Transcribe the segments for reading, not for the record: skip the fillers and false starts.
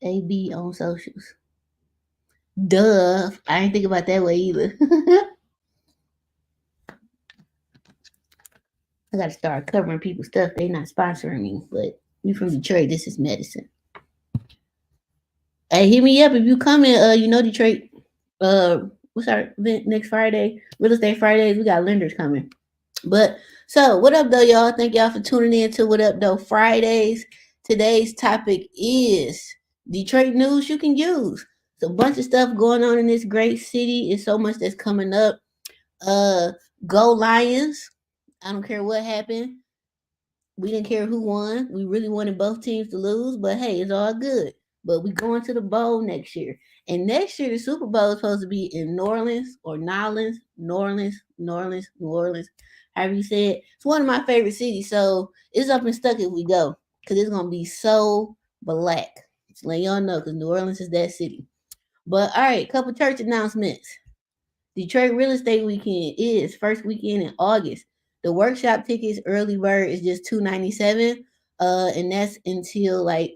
AB on socials. Duh. I ain't think about that way either. I gotta start covering people's stuff. They not sponsoring me, but we from Detroit. This is medicine. Hey, hit me up if you come in. Detroit. What's our event next Friday? Real Estate Fridays. We got lenders coming. But so, what up, though, y'all? Thank y'all for tuning in to What Up, Though Fridays. Today's topic is Detroit news you can use. It's a bunch of stuff going on in this great city. It's so much that's coming up. Uh, Go Lions! I don't care what happened. We didn't care who won. We really wanted both teams to lose, but hey, it's all good. But we going to the bowl next year. And next year the Super Bowl is supposed to be in New Orleans or New Orleans, however you say it. It's one of my favorite cities, so it's up and stuck if we go. Cause it's gonna be so black. Just let y'all know, cause New Orleans is that city. But all right, couple church announcements. Detroit Real Estate Weekend is first weekend in August. The workshop tickets early bird is just $297, and that's until like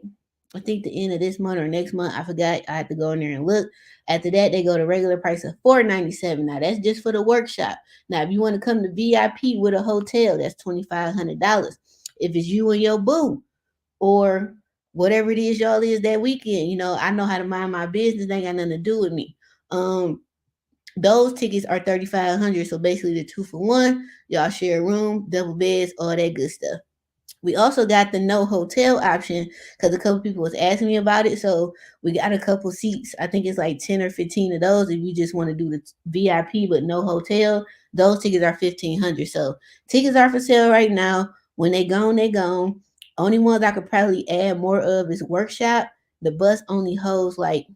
I think the end of this month or next month. I forgot. I had to go in there and look. After that, they go to regular price of $497. Now that's just for the workshop. Now if you want to come to VIP with a hotel, that's $2,500. If it's you and your boo or whatever it is y'all is that weekend, I know how to mind my business. They ain't got nothing to do with me. Those tickets are $3,500. So basically the 2-for-1. Y'all share a room, double beds, all that good stuff. We also got the no hotel option because a couple people was asking me about it. So we got a couple seats. I think it's like 10 or 15 of those. If you just want to do the VIP but no hotel, those tickets are $1,500. So tickets are for sale right now. When they gone, they gone. Only ones I could probably add more of is workshop. The bus only holds like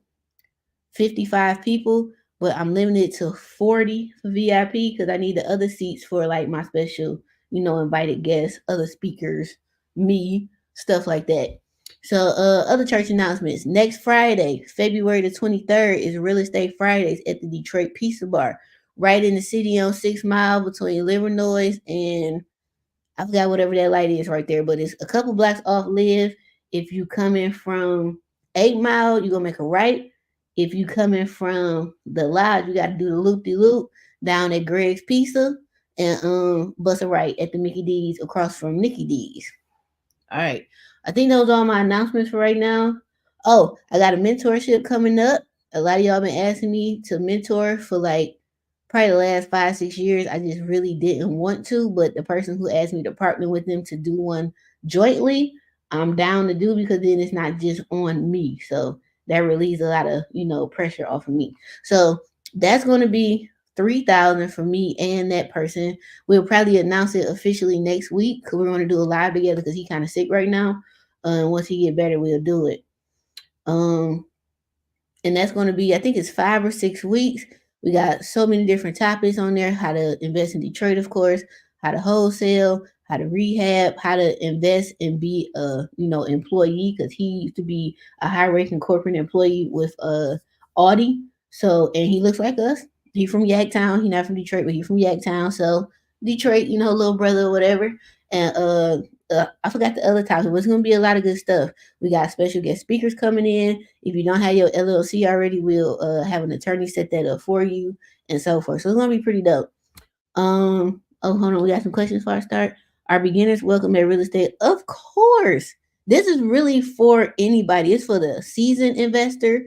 55 people, but I'm limited to 40 for VIP because I need the other seats for like my special, invited guests, other speakers, me, stuff like that. So, other church announcements. Next Friday, February the 23rd, is Real Estate Fridays at the Detroit Pizza Bar, right in the city on 6 Mile between Livernois and I forgot whatever that light is right there, but it's a couple blocks off Live. If you coming from 8 Mile, you're gonna make a right. If you coming from the lodge, you gotta do the loop de loop down at Greg's Pizza and bust a right at the Mickey D's across from Nicky D's. All right. I think those are all my announcements for right now. Oh, I got a mentorship coming up. A lot of y'all been asking me to mentor for like probably the last 5-6 years. I just really didn't want to, but the person who asked me to partner with them to do one jointly, I'm down to do because then it's not just on me. So that relieves a lot of pressure off of me. So that's going to be 3,000 for me and that person. We'll probably announce it officially next week because we're going to do a live together because he's kind of sick right now. And once he get better, we'll do it. And that's going to be, I think it's 5 or 6 weeks. We got so many different topics on there: how to invest in Detroit, of course, how to wholesale, how to rehab, how to invest and be a employee because he used to be a high-ranking corporate employee with Audi. So and he looks like us. He from Yaktown. He not from Detroit, but he from Yaktown. So Detroit, little brother or whatever. And I forgot the other topic, but it's gonna be a lot of good stuff. We got special guest speakers coming in. If you don't have your LLC already, we'll have an attorney set that up for you and so forth. So it's gonna be pretty dope. Oh, hold on, we got some questions before I start. Are beginners welcome at real estate? Of course. This is really for anybody. It's for the seasoned investor,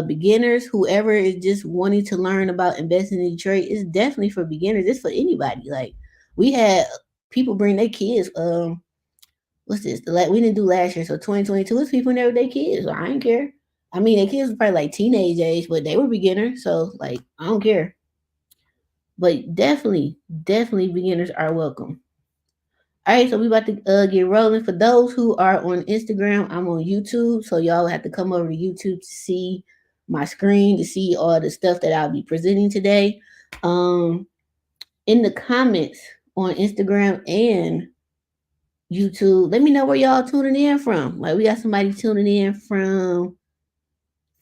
beginners, whoever is just wanting to learn about investing in Detroit. It's definitely for beginners. It's for anybody. Like we had people bring their kids. What's this? We didn't do last year, so 2022 is people in there with their kids. So I don't care. I mean, their kids were probably like teenage age, but they were beginners, so like I don't care. But definitely, definitely beginners are welcome. All right, so we about to get rolling. For those who are on Instagram, I'm on YouTube, so y'all have to come over to YouTube to see my screen to see all the stuff that I'll be presenting today. In the comments on Instagram and YouTube, let me know where y'all tuning in from. Like we got somebody tuning in from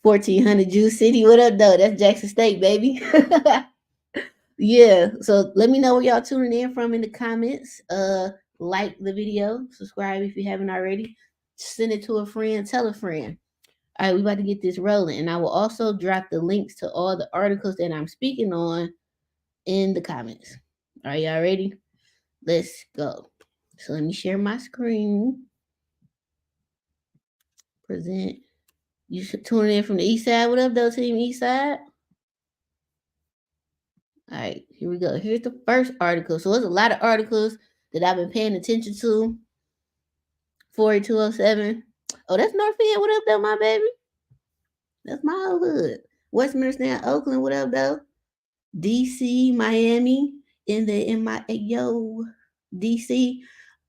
1400 Juice City. What up, though? That's Jackson State, baby. Yeah. So let me know where y'all tuning in from in the comments. Like the video, subscribe if you haven't already. Send it to a friend, tell a friend. All right, we about to get this rolling, and I will also drop the links to all the articles that I'm speaking on in the comments. All right, y'all ready? Let's go. So let me share my screen. Present. You should tune in from the east side. What up, though, team east side? All right, here we go. Here's the first article. So there's a lot of articles that I've been paying attention to. 48207. Oh, that's North End. What up, though, my baby? That's my old hood. Westminster and Oakland. What up, though? DC, Miami, in my yo, DC.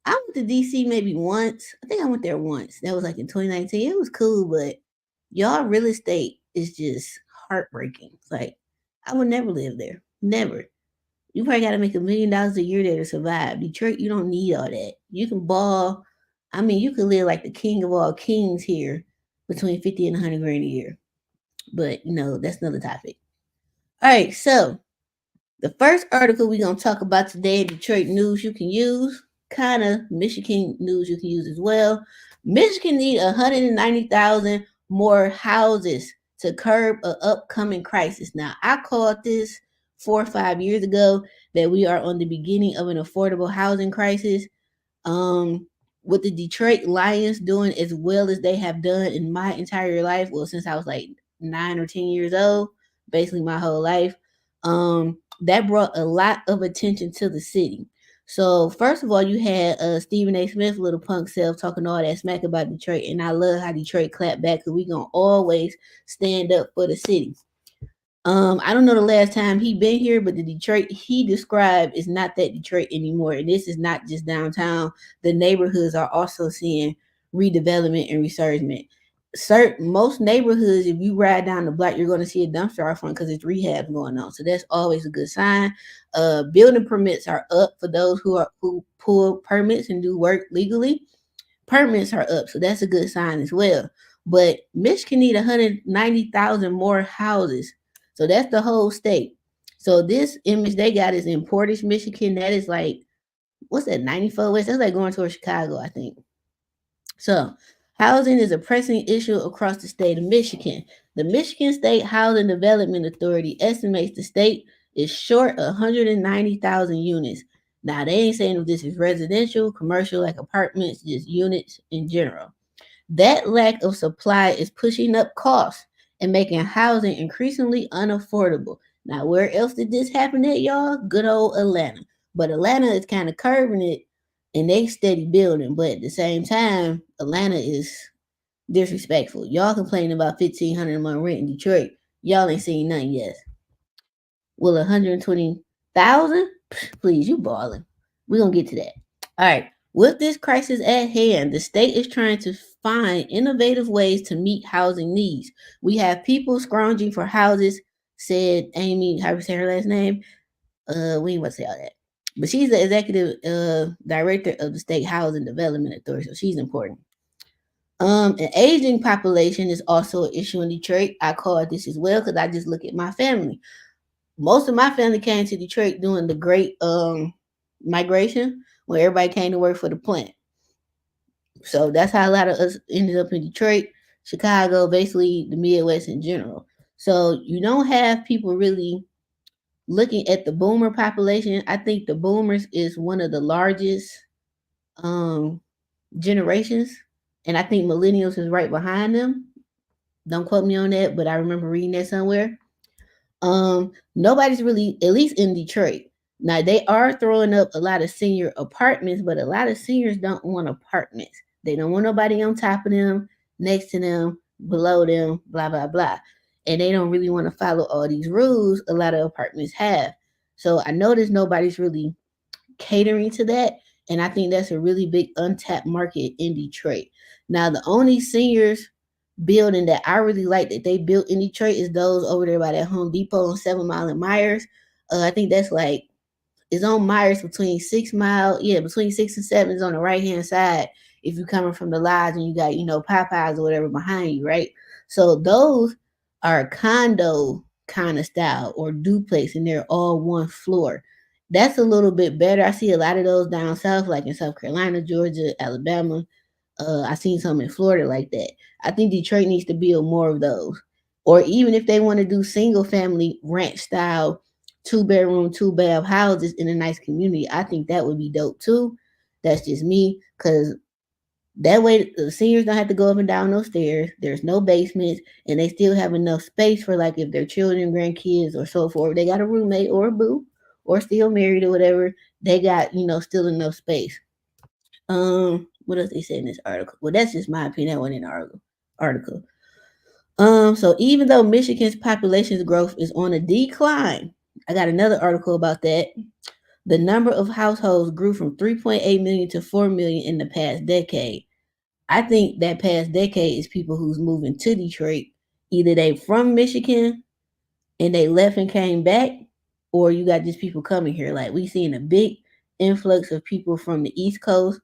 I went to DC maybe once. I think I went there once. That was like in 2019. It was cool, but y'all real estate is just heartbreaking. It's like I would never live there. Never. You probably got to make $1 million a year there to survive. Detroit, you don't need all that. You can ball. I mean, you can live like the king of all kings here between 50 and 100 grand a year. But, that's another topic. All right, so the first article we're going to talk about today, Detroit news you can use, kind of Michigan news you can use as well. Michigan need 190,000 more houses to curb an upcoming crisis. Now, I called this 4 or 5 years ago that we are on the beginning of an affordable housing crisis. With the Detroit Lions doing as well as they have done in my entire life, well, since I was like 9 or 10 years old, basically my whole life, that brought a lot of attention to the city. So first of all, you had Stephen A. Smith, little punk self, talking all that smack about Detroit, and I love how Detroit clapped back because we gonna always stand up for the city. I don't know the last time he been here, but the Detroit he described is not that Detroit anymore. And this is not just downtown. The neighborhoods are also seeing redevelopment and resurgence. Most neighborhoods, if you ride down the block, you're going to see a dumpster out front because it's rehab going on. So that's always a good sign. Building permits are up for those who pull permits and do work legally. Permits are up, so that's a good sign as well. But Michigan need 190,000 more houses. So that's the whole state. So this image they got is in Portage, Michigan. That is like, what's that, 94 West? That's like going towards Chicago, I think. So housing is a pressing issue across the state of Michigan. The Michigan State Housing Development Authority estimates the state is short 190,000 units. Now, they ain't saying if this is residential, commercial, like apartments, just units in general. That lack of supply is pushing up costs and making housing increasingly unaffordable. Now, where else did this happen at, y'all? Good old Atlanta. But Atlanta is kind of curbing it and they steady building. But at the same time, Atlanta is disrespectful. Y'all complaining about $1,500 a month rent in Detroit. Y'all ain't seen nothing yet. Well, 120,000? Please, you balling. We're going to get to that. All right. With this crisis at hand, the state is trying to find innovative ways to meet housing needs. We have people scrounging for houses, said Amy, how do you say her last name? We ain't about to say all that. But she's the executive director of the State Housing Development Authority, so she's important. An aging population is also an issue in Detroit. I call it this as well because I just look at my family. Most of my family came to Detroit during the great migration where everybody came to work for the plant. So that's how a lot of us ended up in Detroit, Chicago, basically the Midwest in general. So you don't have people really looking at the boomer population. I think the boomers is one of the largest generations. And I think millennials is right behind them. Don't quote me on that, but I remember reading that somewhere. Nobody's really, at least in Detroit. Now they are throwing up a lot of senior apartments, but a lot of seniors don't want apartments. They don't want nobody on top of them, next to them, below them, blah, blah, blah. And they don't really want to follow all these rules a lot of apartments have. So I noticed nobody's really catering to that. And I think that's a really big untapped market in Detroit. Now, the only seniors building that I really like that they built in Detroit is those over there by that Home Depot on 7 Mile and Myers. I think that's like, it's on Myers between 6 Mile, between 6 and 7 is on the right hand side. If you're coming from the lodge and you got, Popeyes or whatever behind you, right? So those are condo kind of style or duplex and they're all one floor. That's a little bit better. I see a lot of those down south, like in South Carolina, Georgia, Alabama. I seen some in Florida like that. I think Detroit needs to build more of those. Or even if they want to do single family ranch style 2 bedroom, 2 bath houses in a nice community, I think that would be dope too. That's just me, because that way the seniors don't have to go up and down those stairs. There's no basements, and they still have enough space for like if their children, grandkids, or so forth. They got a roommate or a boo, or still married or whatever. They got still enough space. What else they said in this article? Well, that's just my opinion. That wasn't in the article. So even though Michigan's population growth is on a decline, I got another article about that. The number of households grew from 3.8 million to 4 million in the past decade. I think that past decade is people who's moving to Detroit. Either they from Michigan and they left and came back, or you got just people coming here. Like we seen a big influx of people from the East Coast.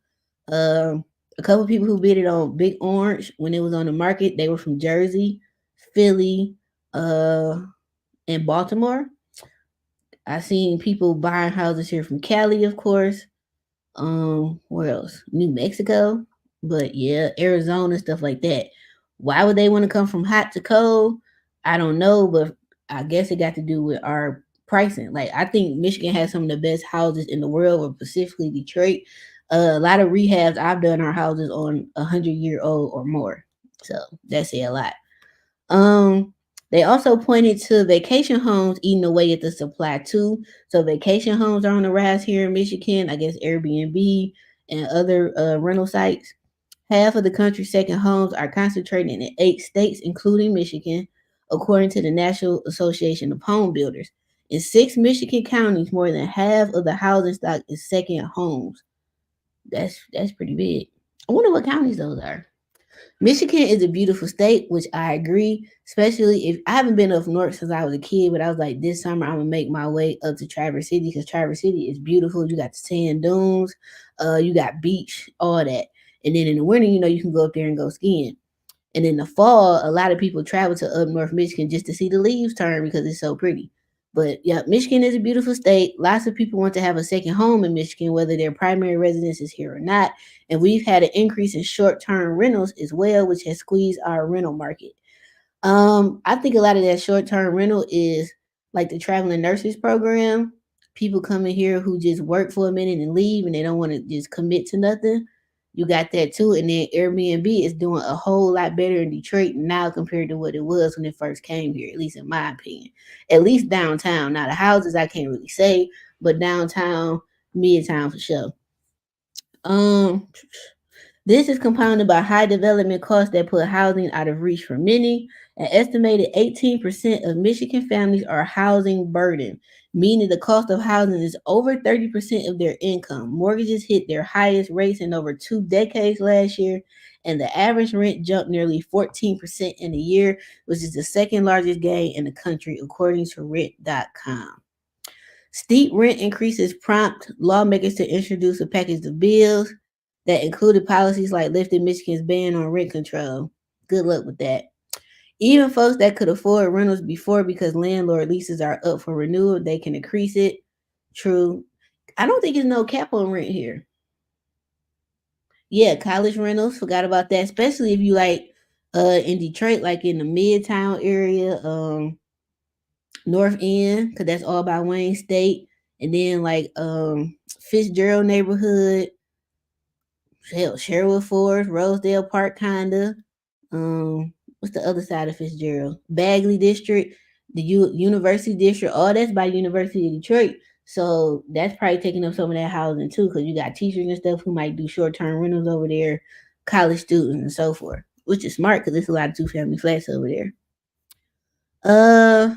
Um, a couple people who bid it on Big Orange when it was on the market. They were from Jersey, Philly, uh, and Baltimore. I seen people buying houses here from Cali, of course. Where else? New Mexico. But yeah, Arizona, stuff like that. Why would they want to come from hot to cold? I don't know, but I guess it got to do with our pricing. Like I think Michigan has some of the best houses in the world, or specifically Detroit. A lot of rehabs I've done our houses on 100-year-old or more. So that's a lot. Um, they also pointed to vacation homes eating away at the supply too. So vacation homes are on the rise here in Michigan. I guess Airbnb and other rental sites. Half of the country's second homes are concentrated in 8 states, including Michigan, according to the National Association of Home Builders. In 6 Michigan counties, more than half of the housing stock is second homes. That's pretty big. I wonder what counties those are. Michigan is a beautiful state, which I agree. Especially if I haven't been up north since I was a kid, but I was like, this summer I'm gonna make my way up to Traverse City because Traverse City is beautiful. You got the sand dunes, you got beach, all that. And then in the winter, you can go up there and go skiing. And in the fall, a lot of people travel to up north Michigan just to see the leaves turn because it's so pretty. But yeah, Michigan is a beautiful state. Lots of people want to have a second home in Michigan, whether their primary residence is here or not. And we've had an increase in short term rentals as well, which has squeezed our rental market. I think a lot of that short term rental is like the traveling nurses program. People come in here who just work for a minute and leave and they don't want to just commit to nothing. You got that too. And then Airbnb is doing a whole lot better in Detroit now compared to what it was when it first came here, at least in my opinion. At least downtown. Now the houses I can't really say, but downtown, midtown for sure. Um this is compounded by high development costs that put housing out of reach for many. An estimated 18% of Michigan families are housing burdened, meaning the cost of housing is over 30% of their income. Mortgages hit their highest rates in over 2 decades last year, and the average rent jumped nearly 14% in a year, which is the second largest gain in the country, according to rent.com. Steep rent increases prompt lawmakers to introduce a package of bills that included policies like lifting Michigan's ban on rent control. Good luck with that. Even folks that could afford rentals before because landlord leases are up for renewal, they can increase it. True. I don't think there's no cap on rent here. Yeah, college rentals, forgot about that, especially if you like in Detroit, like in the midtown area, North End, because that's all by Wayne State. And then like Fitzgerald neighborhood, hell, Sherwood Forest, Rosedale Park, kinda. What's the other side of Fitzgerald? Bagley District, the University District, all that's by University of Detroit. So that's probably taking up some of that housing too, because you got teachers and stuff who might do short term rentals over there, college students and so forth, which is smart because there's a lot of 2 family flats over there. Uh,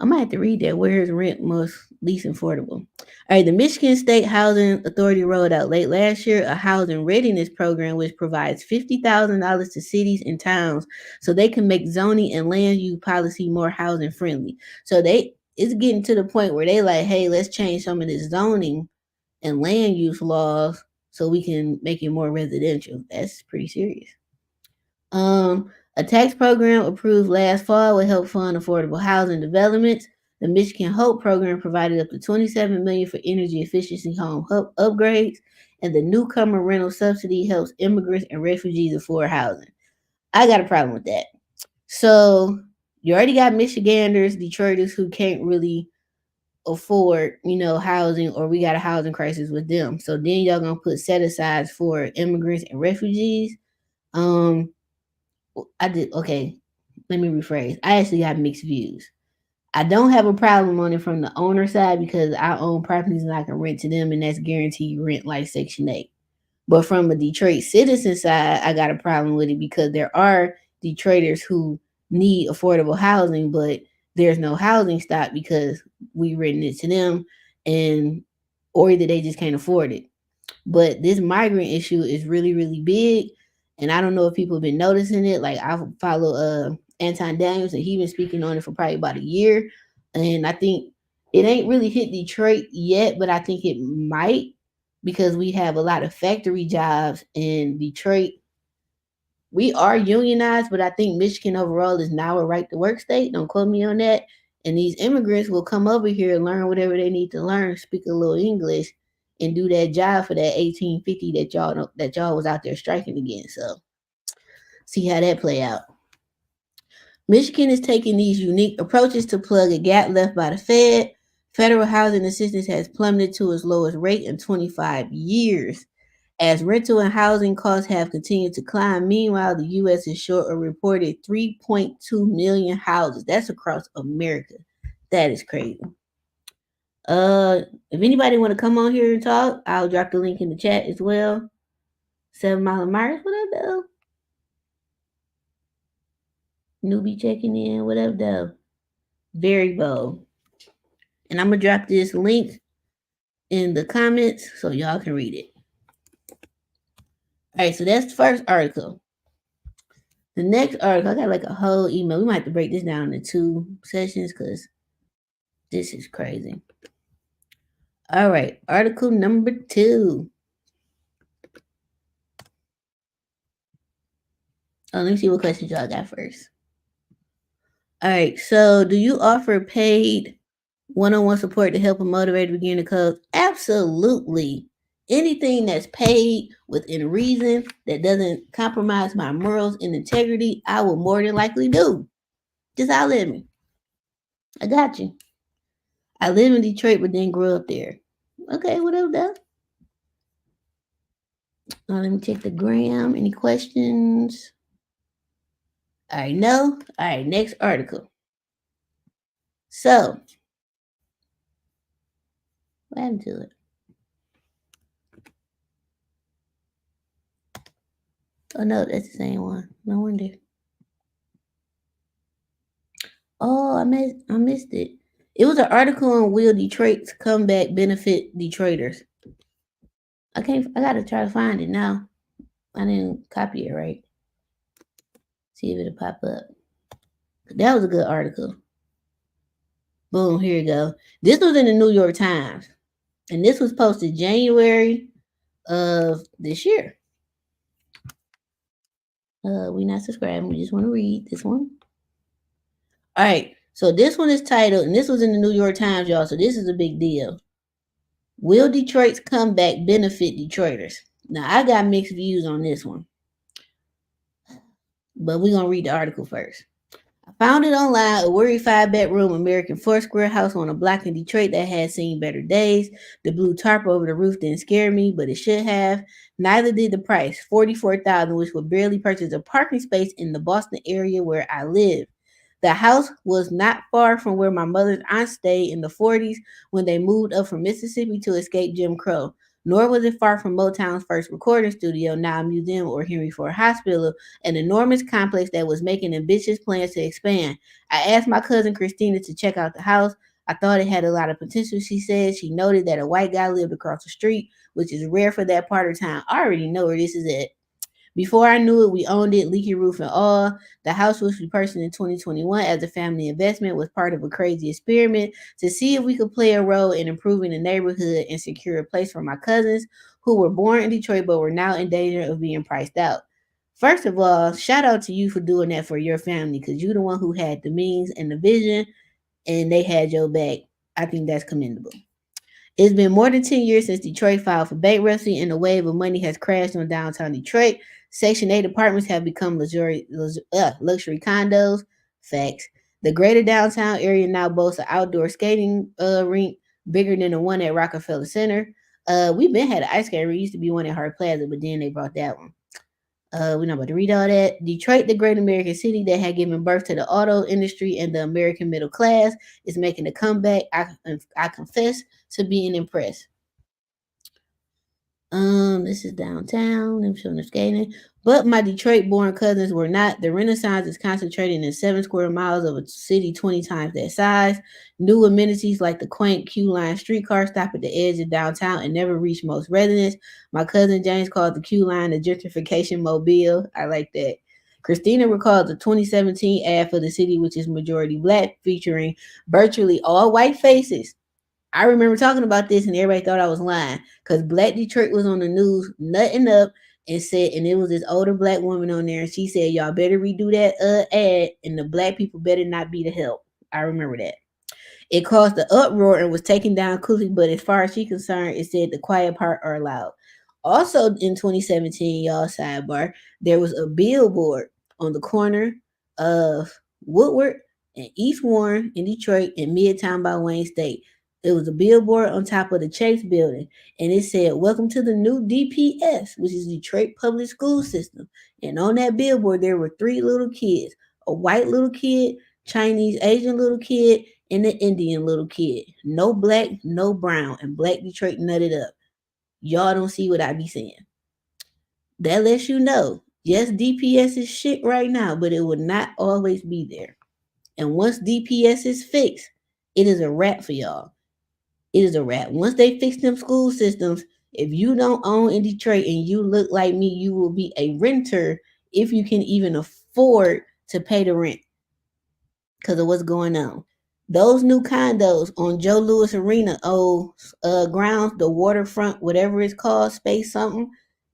I might have to read that. Where is rent most least affordable? All right, the Michigan State Housing Authority rolled out late last year a housing readiness program which provides $50,000 to cities and towns so they can make zoning and land use policy more housing friendly. So it's getting to the point where they like, hey, let's change some of this zoning and land use laws so we can make it more residential. That's pretty serious. A tax program approved last fall will help fund affordable housing developments. The Michigan Hope program provided up to $27 million for energy efficiency home upgrades, and the newcomer rental subsidy helps immigrants and refugees afford housing. I got a problem with that. So you already got Michiganders, Detroiters who can't really afford, housing, or we got a housing crisis with them. So then y'all gonna put set asides for immigrants and refugees. Um, I did okay. Let me rephrase. I actually got mixed views. I don't have a problem on it from the owner side because I own properties and I can rent to them, and that's guaranteed rent like Section 8. But from a Detroit citizen side, I got a problem with it because there are Detroiters who need affordable housing, but there's no housing stock because we renting it to them, and or either they just can't afford it. But this migrant issue is really, really big. And I don't know if people have been noticing it. Like I follow Anton Daniels, and he's been speaking on it for probably about a year. And I think it ain't really hit Detroit yet, but I think it might because we have a lot of factory jobs in Detroit. We are unionized, but I think Michigan overall is now a right to work state. Don't quote me on that. And these immigrants will come over here and learn whatever they need to learn, speak a little English, and do that job for that 1850 that y'all was out there striking against. So see how that play out. Michigan is taking these unique approaches to plug a gap left by the Fed. Federal housing assistance has plummeted to its lowest rate in 25 years. As rental and housing costs have continued to climb, meanwhile, the U.S. is short a reported 3.2 million houses. That's across America. That is crazy. If anybody want to come on here and talk, I'll drop the link in the chat as well. 7 Mile of Myers, what up, though? Newbie checking in, what up, though? Very bold. And I'm gonna drop this link in the comments so y'all can read it. All right, so that's the first article. The next article, I got like a whole email. We might have to break this down into 2 sessions because this is crazy. All right, article number 2. Oh, let me see what questions y'all got first. All right, so do you offer paid one-on-one support to help a motivated beginner code? Absolutely. Anything that's paid within reason that doesn't compromise my morals and integrity, I will more than likely do. Just outlive me. I got you. I live in Detroit, but then grew up there. Okay, whatever though. Let me check the gram. Any questions? All right, no. All right, next article. So, what happened to it? Oh no, that's the same one. No wonder. Oh, I missed it. It was an article on will Detroit's comeback benefit Detroiters. I gotta try to find it now. I didn't copy it right. See if it'll pop up. That was a good article. Boom, here you go. This was in the New York Times. And this was posted January of this year. We not subscribing. We just want to read this one. All right. So this one is titled, and this was in the New York Times, y'all. So this is a big deal. Will Detroit's comeback benefit Detroiters? Now, I got mixed views on this one. But we're going to read the article first. I found it online, a worried 5-bedroom American Foursquare house on a block in Detroit that had seen better days. The blue tarp over the roof didn't scare me, but it should have. Neither did the price, $44,000, which would barely purchase a parking space in the Boston area where I live. The house was not far from where my mother's aunt stayed in the 40s when they moved up from Mississippi to escape Jim Crow. Nor was it far from Motown's first recording studio, now a museum, or Henry Ford Hospital, an enormous complex that was making ambitious plans to expand. I asked my cousin Christina to check out the house. I thought it had a lot of potential, she said. She noted that a white guy lived across the street, which is rare for that part of town. I already know where this is at. Before I knew it, we owned it, leaky roof and all. The house, which we purchased in 2021 as a family investment, was part of a crazy experiment to see if we could play a role in improving the neighborhood and secure a place for my cousins who were born in Detroit but were now in danger of being priced out. First of all, shout out to you for doing that for your family because you're the one who had the means and the vision and they had your back. I think that's commendable. It's been more than 10 years since Detroit filed for bankruptcy, and a wave of money has crashed on downtown Detroit. Section 8 apartments have become luxury condos. Facts. The greater downtown area now boasts an outdoor skating rink bigger than the one at Rockefeller Center. We been had an ice skating rink. Used to be one at Hart Plaza, but then they brought that one. We're not about to read all that. Detroit, the great American city that had given birth to the auto industry and the American middle class, is making a comeback. I confess to being impressed. This is downtown. I'm showing the skating. But my Detroit-born cousins were not. The Renaissance is concentrated in 7 square miles of a city 20 times that size. New amenities like the quaint Q-Line streetcar stop at the edge of downtown and never reach most residents. My cousin James called the Q-Line the gentrification mobile. I like that. Christina recalled the 2017 ad for the city, which is majority black, featuring virtually all white faces. I remember talking about this and everybody thought I was lying because Black Detroit was on the news nutting up and said, and it was this older black woman on there and she said, y'all better redo that ad and the black people better not be the help. I remember that. It caused the uproar and was taken down quickly, but as far as she's concerned, it said the quiet part are allowed. Also in 2017, y'all sidebar, there was a billboard on the corner of Woodward and East Warren in Detroit and Midtown by Wayne State. It was a billboard on top of the Chase building, and it said, "Welcome to the new DPS," which is Detroit Public School System. And on that billboard, there were 3 little kids: a white little kid, Chinese Asian little kid, and an Indian little kid. No black, no brown, and Black Detroit nutted up. Y'all don't see what I be saying. That lets you know, yes, DPS is shit right now, but it will not always be there. And once DPS is fixed, it is a wrap for y'all. It is a wrap. Once they fix them school systems, if you don't own in Detroit and you look like me, you will be a renter if you can even afford to pay the rent because of what's going on. Those new condos on Joe Louis Arena, grounds, the waterfront, whatever it's called, space something,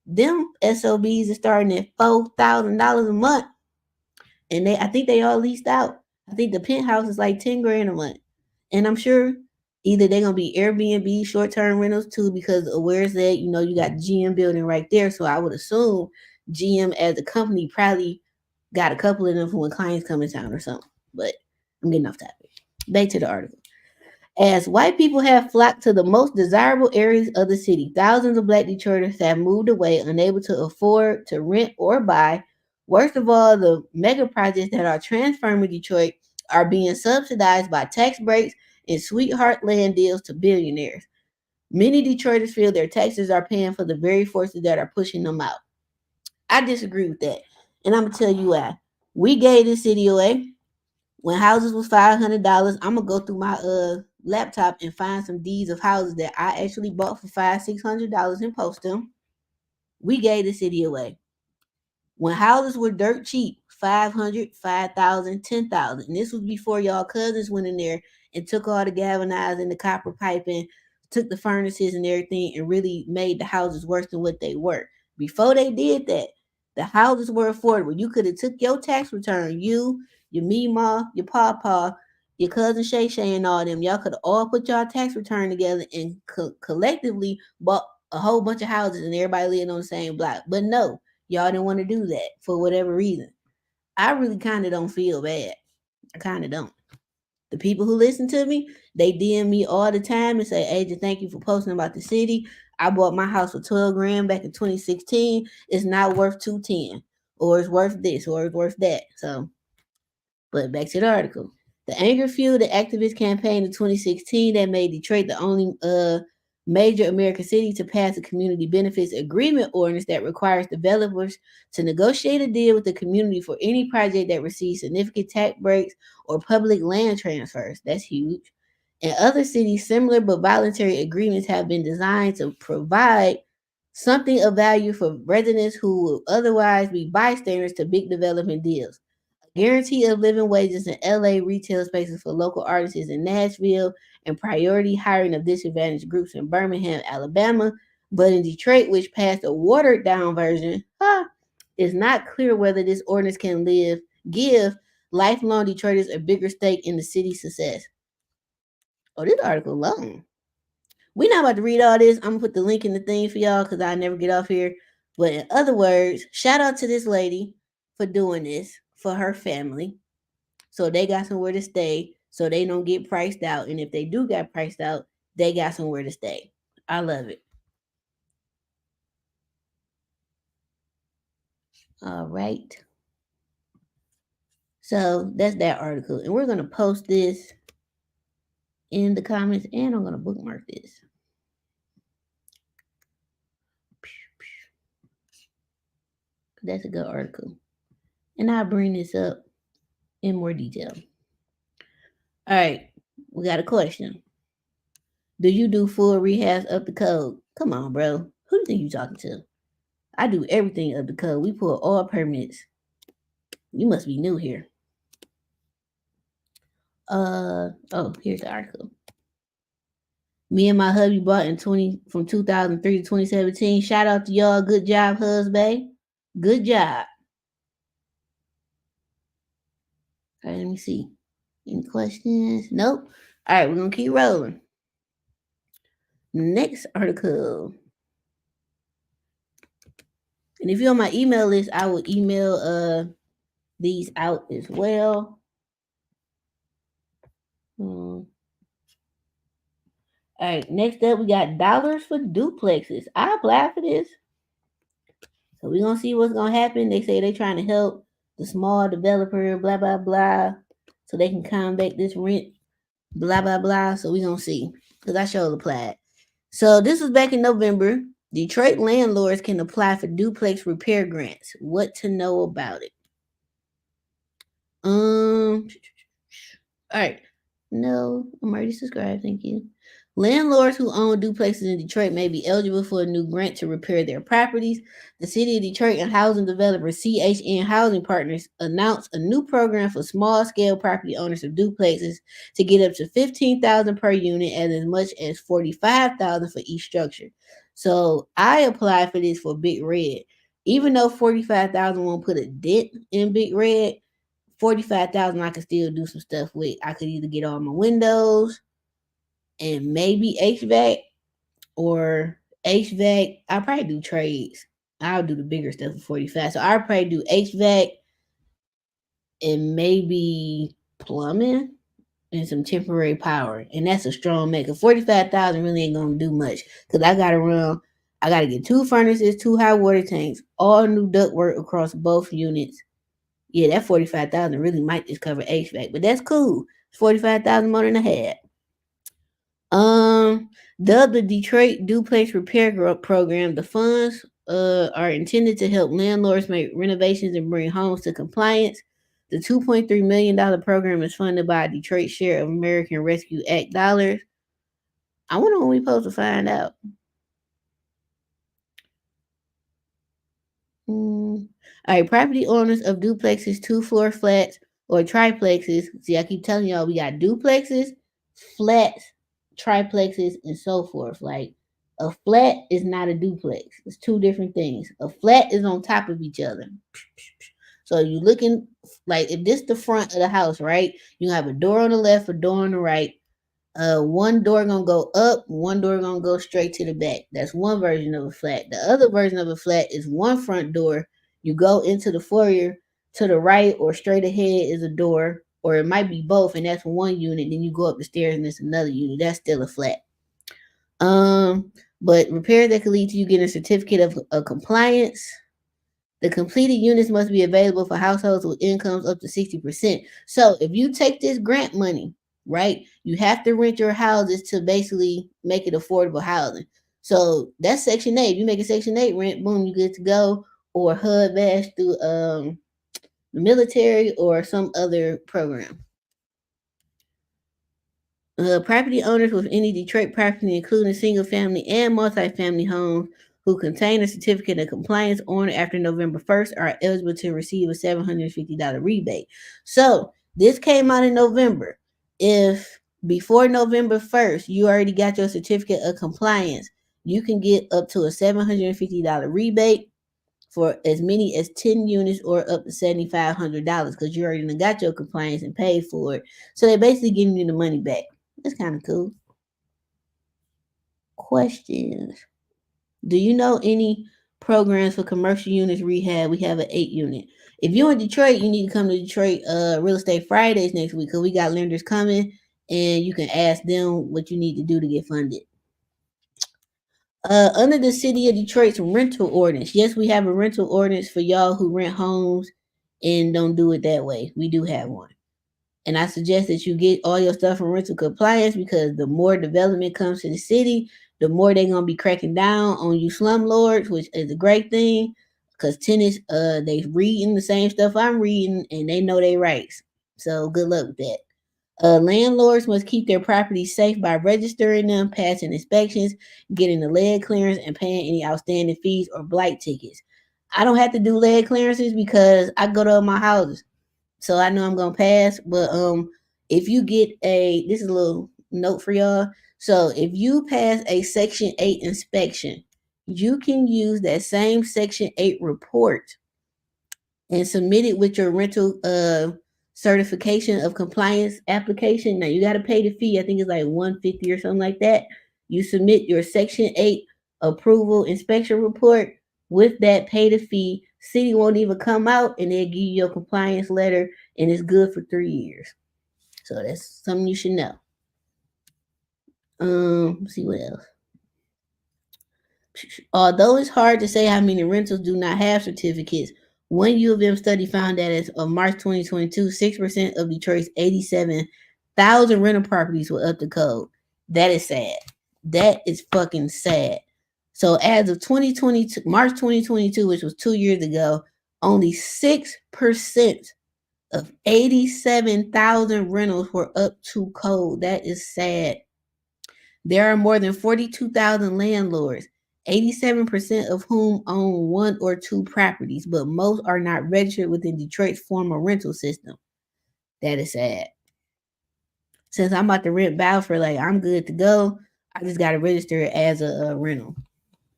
them SOBs are starting at $4,000 a month. And I think they all leased out. I think the penthouse is like 10 grand a month. And I'm sure either they're gonna be Airbnb short-term rentals too, because of where's that? You got GM building right there. So I would assume GM as a company probably got a couple of them for when clients come in town or something. But I'm getting off topic. Back to the article. As white people have flocked to the most desirable areas of the city, thousands of Black Detroiters have moved away, unable to afford to rent or buy. Worst of all, the mega projects that are transforming Detroit are being subsidized by tax breaks and sweetheart land deals to billionaires. Many Detroiters feel their taxes are paying for the very forces that are pushing them out. I disagree with that, and I'm gonna tell you why. We gave this city away. When houses was $500, I'm gonna go through my laptop and find some deeds of houses that I actually bought for $500-$600 and post them. We gave the city away. When houses were dirt cheap, 500, 5,000, 10,000. And this was before y'all cousins went in there and took all the galvanized and the copper piping, took the furnaces and everything, and really made the houses worse than what they were. Before they did that, the houses were affordable. You could have took your tax return, you, your Meemaw, your Pawpaw, your cousin Shay Shay, and all them. Y'all could have all put y'all tax return together and collectively bought a whole bunch of houses and everybody living on the same block. But no, y'all didn't want to do that for whatever reason. I really kind of don't feel bad. I kind of don't. The people who listen to me, they DM me all the time and say, Asia, thank you for posting about the city. I bought my house for 12 grand back in 2016. It's not worth 210, or it's worth this, or it's worth that. So, but back to the article. The anger fueled the activist campaign in 2016 that made Detroit the only major American city to pass a community benefits agreement ordinance that requires developers to negotiate a deal with the community for any project that receives significant tax breaks or public land transfers. That's huge. In other cities, similar but voluntary agreements have been designed to provide something of value for residents who would otherwise be bystanders to big development deals. Guarantee of living wages in LA, retail spaces for local artists in Nashville, and priority hiring of disadvantaged groups in Birmingham, Alabama. But in Detroit, which passed a watered down version, it's not clear whether this ordinance can give lifelong Detroiters a bigger stake in the city's success. Oh, this article long. We're not about to read all this. I'm gonna put the link in the thing for y'all because I never get off here. But in other words, shout out to this lady for doing this for her family. So they got somewhere to stay so they don't get priced out. And if they do get priced out, they got somewhere to stay. I love it. All right. So that's that article. And we're gonna post this in the comments and I'm gonna bookmark this. That's a good article. And I'll bring this up in more detail. All right, we got a question. Do you do full rehabs up the code? Come on, bro. Who do you think you talking to? I do everything up the code. We pull all permits. You must be new here. Here's the article. Me and my hubby bought in 2003 to 2017. Shout out to y'all. Good job, husband. Good job. All right, let me see. Any questions? Nope. All right, we're gonna keep rolling. Next article. And if you're on my email list, I will email these out as well. All right, next up we got dollars for duplexes. I applied for this. So we're gonna see what's gonna happen. They say they're trying to help the small developer, blah blah blah, so they can combat this rent, blah blah blah. So we're gonna see. Because I sure applied. So this was back in November. Detroit landlords can apply for duplex repair grants. What to know about it? All right. No, I'm already subscribed. Thank you. Landlords who own duplexes in Detroit may be eligible for a new grant to repair their properties. The City of Detroit and housing developer CHN Housing Partners announced a new program for small-scale property owners of duplexes to get up to $15,000 per unit and as much as $45,000 for each structure. So I applied for this for Big Red. Even though $45,000 won't put a dent in Big Red, $45,000 I could still do some stuff with. I could either get all my windows and maybe HVAC or HVAC. I'll probably do trades. I'll do the bigger stuff for 45. So I'll probably do HVAC and maybe plumbing and some temporary power. And that's a strong maker. 45,000 really ain't gonna do much. Cause I gotta get 2 furnaces, 2 high water tanks, all new ductwork across both units. Yeah, that 45,000 really might just cover HVAC, but that's cool. 45,000 more than I had. Dubbed the Detroit Duplex Repair Program, the funds are intended to help landlords make renovations and bring homes to compliance. The $2.3 million program is funded by a Detroit share of American Rescue Act dollars. I wonder when we're supposed to find out. All right, property owners of duplexes, 2-floor flats, or triplexes. See, I keep telling y'all we got duplexes, flats, triplexes, and so forth. Like a flat is not a duplex. It's 2 different things. A flat is on top of each other. So you looking like if this the front of the house, right? You have a door on the left, a door on the right. One door gonna go up, one door gonna go straight to the back. That's one version of a flat. The other version of a flat is one front door. You go into the foyer to the right or straight ahead is a door, or it might be both, and that's one unit. Then you go up the stairs and it's another unit. That's still a flat. But repairs that could lead to you getting a certificate of compliance. The completed units must be available for households with incomes up to 60%. So if you take this grant money, right, you have to rent your houses to basically make it affordable housing. So that's Section 8. If you make a Section 8 rent, boom, you good to go. Or HUD badge through the military or some other program. Property owners with any Detroit property, including single family and multifamily homes, who contain a certificate of compliance on or after November 1st are eligible to receive a $750 rebate. So this came out in November. If before November 1st you already got your certificate of compliance, you can get up to a $750 rebate for as many as 10 units or up to $7,500 because you already got your compliance and paid for it. So they're basically giving you the money back. That's kind of cool. Questions. Do you know any programs for commercial units rehab? We have an 8 unit. If you're in Detroit, you need to come to Detroit Real Estate Fridays next week because we got lenders coming and you can ask them what you need to do to get funded. Under the city of Detroit's rental ordinance, yes, we have a rental ordinance for y'all who rent homes and don't do it that way. We do have one. And I suggest that you get all your stuff from rental compliance because the more development comes to the city, the more they're gonna be cracking down on you slumlords, which is a great thing. Cause tenants, they reading the same stuff I'm reading and they know their rights. So good luck with that. Landlords must keep their properties safe by registering them, passing inspections, getting the lead clearance, and paying any outstanding fees or blight tickets. I don't have to do lead clearances because I go to my houses, so I know I'm gonna pass. But if you get this is a little note for y'all. So if you pass a Section 8 inspection, you can use that same Section 8 report and submit it with your rental certification of compliance application. Now you got to pay the fee. I think it's like 150 or something like that. You submit your Section 8 approval inspection report with that, pay the fee. City won't even come out and they'll give you your compliance letter and it's good for 3 years. So that's something you should know. Let's see what else. Although it's hard to say how many rentals do not have certificates, one U of M study found that as of March 2022, 6% of Detroit's 87,000 rental properties were up to code. That is sad. That is fucking sad. So as of 2022, March 2022, which was 2 years ago, only 6% of 87,000 rentals were up to code. That is sad. There are more than 42,000 landlords, 87% of whom own one or two properties, but most are not registered within Detroit's formal rental system. That is sad. Since I'm about to rent Balfour, like I'm good to go. I just got to register it as a rental,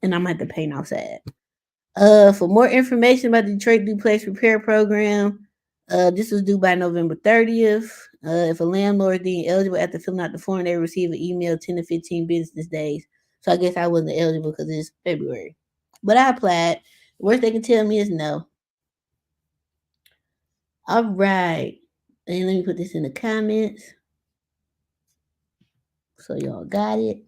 and I'm gonna have to pay no sad. For more information about the Detroit Duplex Repair Program, this was due by November 30th. If a landlord is deemed eligible after filling out the form, they receive an email 10 to 15 business days. So I guess I wasn't eligible because it's February. But I applied. The worst they can tell me is no. All right. And let me put this in the comments. So y'all got it.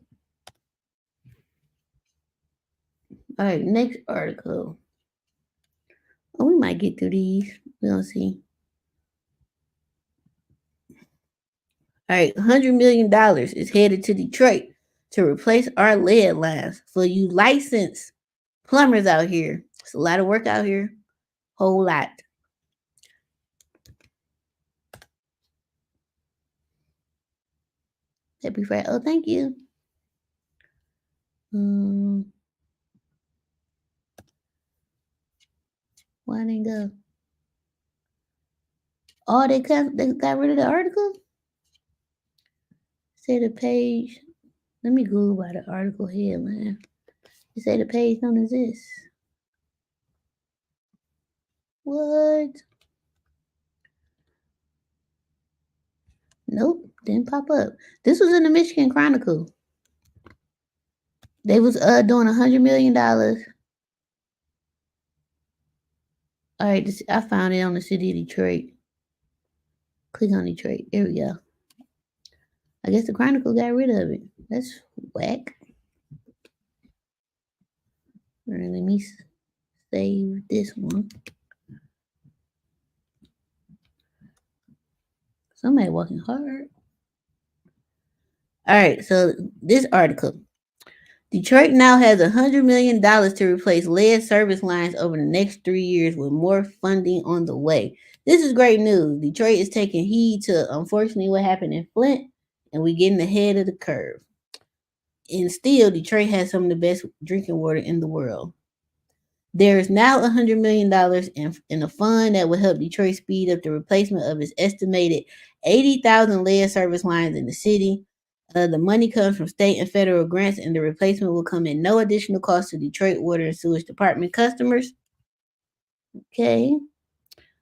All right, next article. Oh, we might get through these. We'll see. All right, $100 million is headed to Detroit to replace our lead lines for you licensed plumbers out here. It's a lot of work out here. Whole lot. Happy Friday. Oh, thank you. Why didn't go? Oh, they got rid of the article? Say the page. Let me Google by the article headline. You say the page don't exist. What? Nope, didn't pop up. This was in the Michigan Chronicle. They was doing $100 million. All right, I found it on the city of Detroit. Click on Detroit. There we go. I guess the Chronicle got rid of it. That's whack. All right, let me save this one. Somebody working hard. All right, so this article. Detroit now has $100 million to replace lead service lines over the next 3 years with more funding on the way. This is great news. Detroit is taking heed to, unfortunately, what happened in Flint, and we're getting ahead of the curve. And still, Detroit has some of the best drinking water in the world. There is now $100 million in a fund that will help Detroit speed up the replacement of its estimated 80,000 lead service lines in the city. The money comes from state and federal grants, and the replacement will come at no additional cost to Detroit Water and Sewage Department customers. Okay.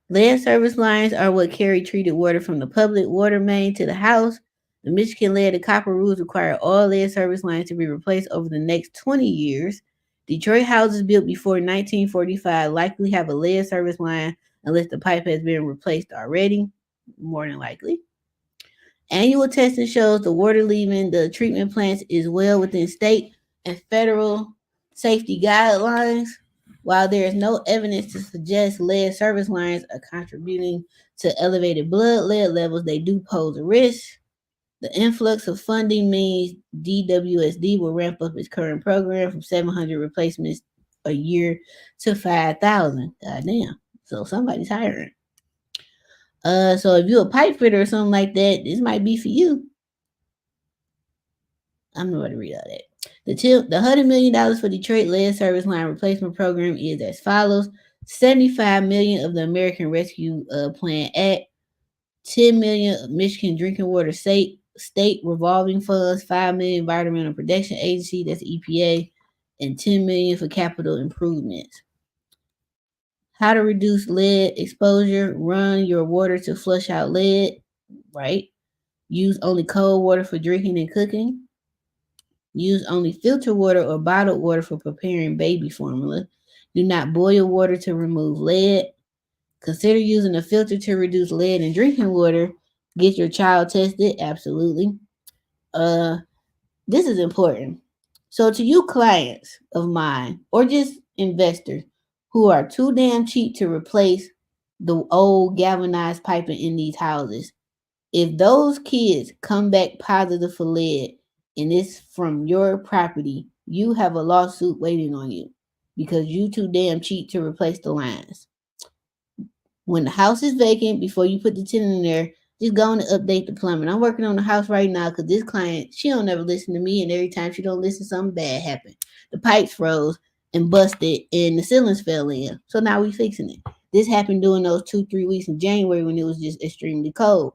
Lead service lines are what carry treated water from the public water main to the house. The Michigan lead and copper rules require all lead service lines to be replaced over the next 20 years. Detroit houses built before 1945 likely have a lead service line unless the pipe has been replaced already, more than likely. Annual testing shows the water leaving the treatment plants is well within state and federal safety guidelines. While there is no evidence to suggest lead service lines are contributing to elevated blood lead levels, they do pose a risk. The influx of funding means DWSD will ramp up its current program from 700 replacements a year to 5,000. Goddamn. So somebody's hiring. So if you're a pipe fitter or something like that, this might be for you. I'm not going to read all that. The $100 million for Detroit lead service line replacement program is as follows: $75 million of the American Rescue Plan Act, $10 million of Michigan Drinking Water State revolving funds, $5 million Environmental Protection Agency, that's EPA, and $10 million for capital improvements. How to reduce lead exposure: run your water to flush out lead, right? Use only cold water for drinking and cooking. Use only filtered water or bottled water for preparing baby formula. Do not boil water to remove lead. Consider using a filter to reduce lead in drinking water. Get your child tested. Absolutely. This is important. So to you clients of mine or just investors who are too damn cheap to replace the old galvanized piping in these houses, if those kids come back positive for lead and it's from your property, you have a lawsuit waiting on you because you too damn cheap to replace the lines. When the house is vacant, before you put the tenant in there, just go and update the plumbing. I'm working on the house right now because this client, she don't ever listen to me, and every time she don't listen, something bad happened. The pipes froze and busted, and the ceilings fell in. So now we fixing it. This happened during those 2-3 weeks in January when it was just extremely cold.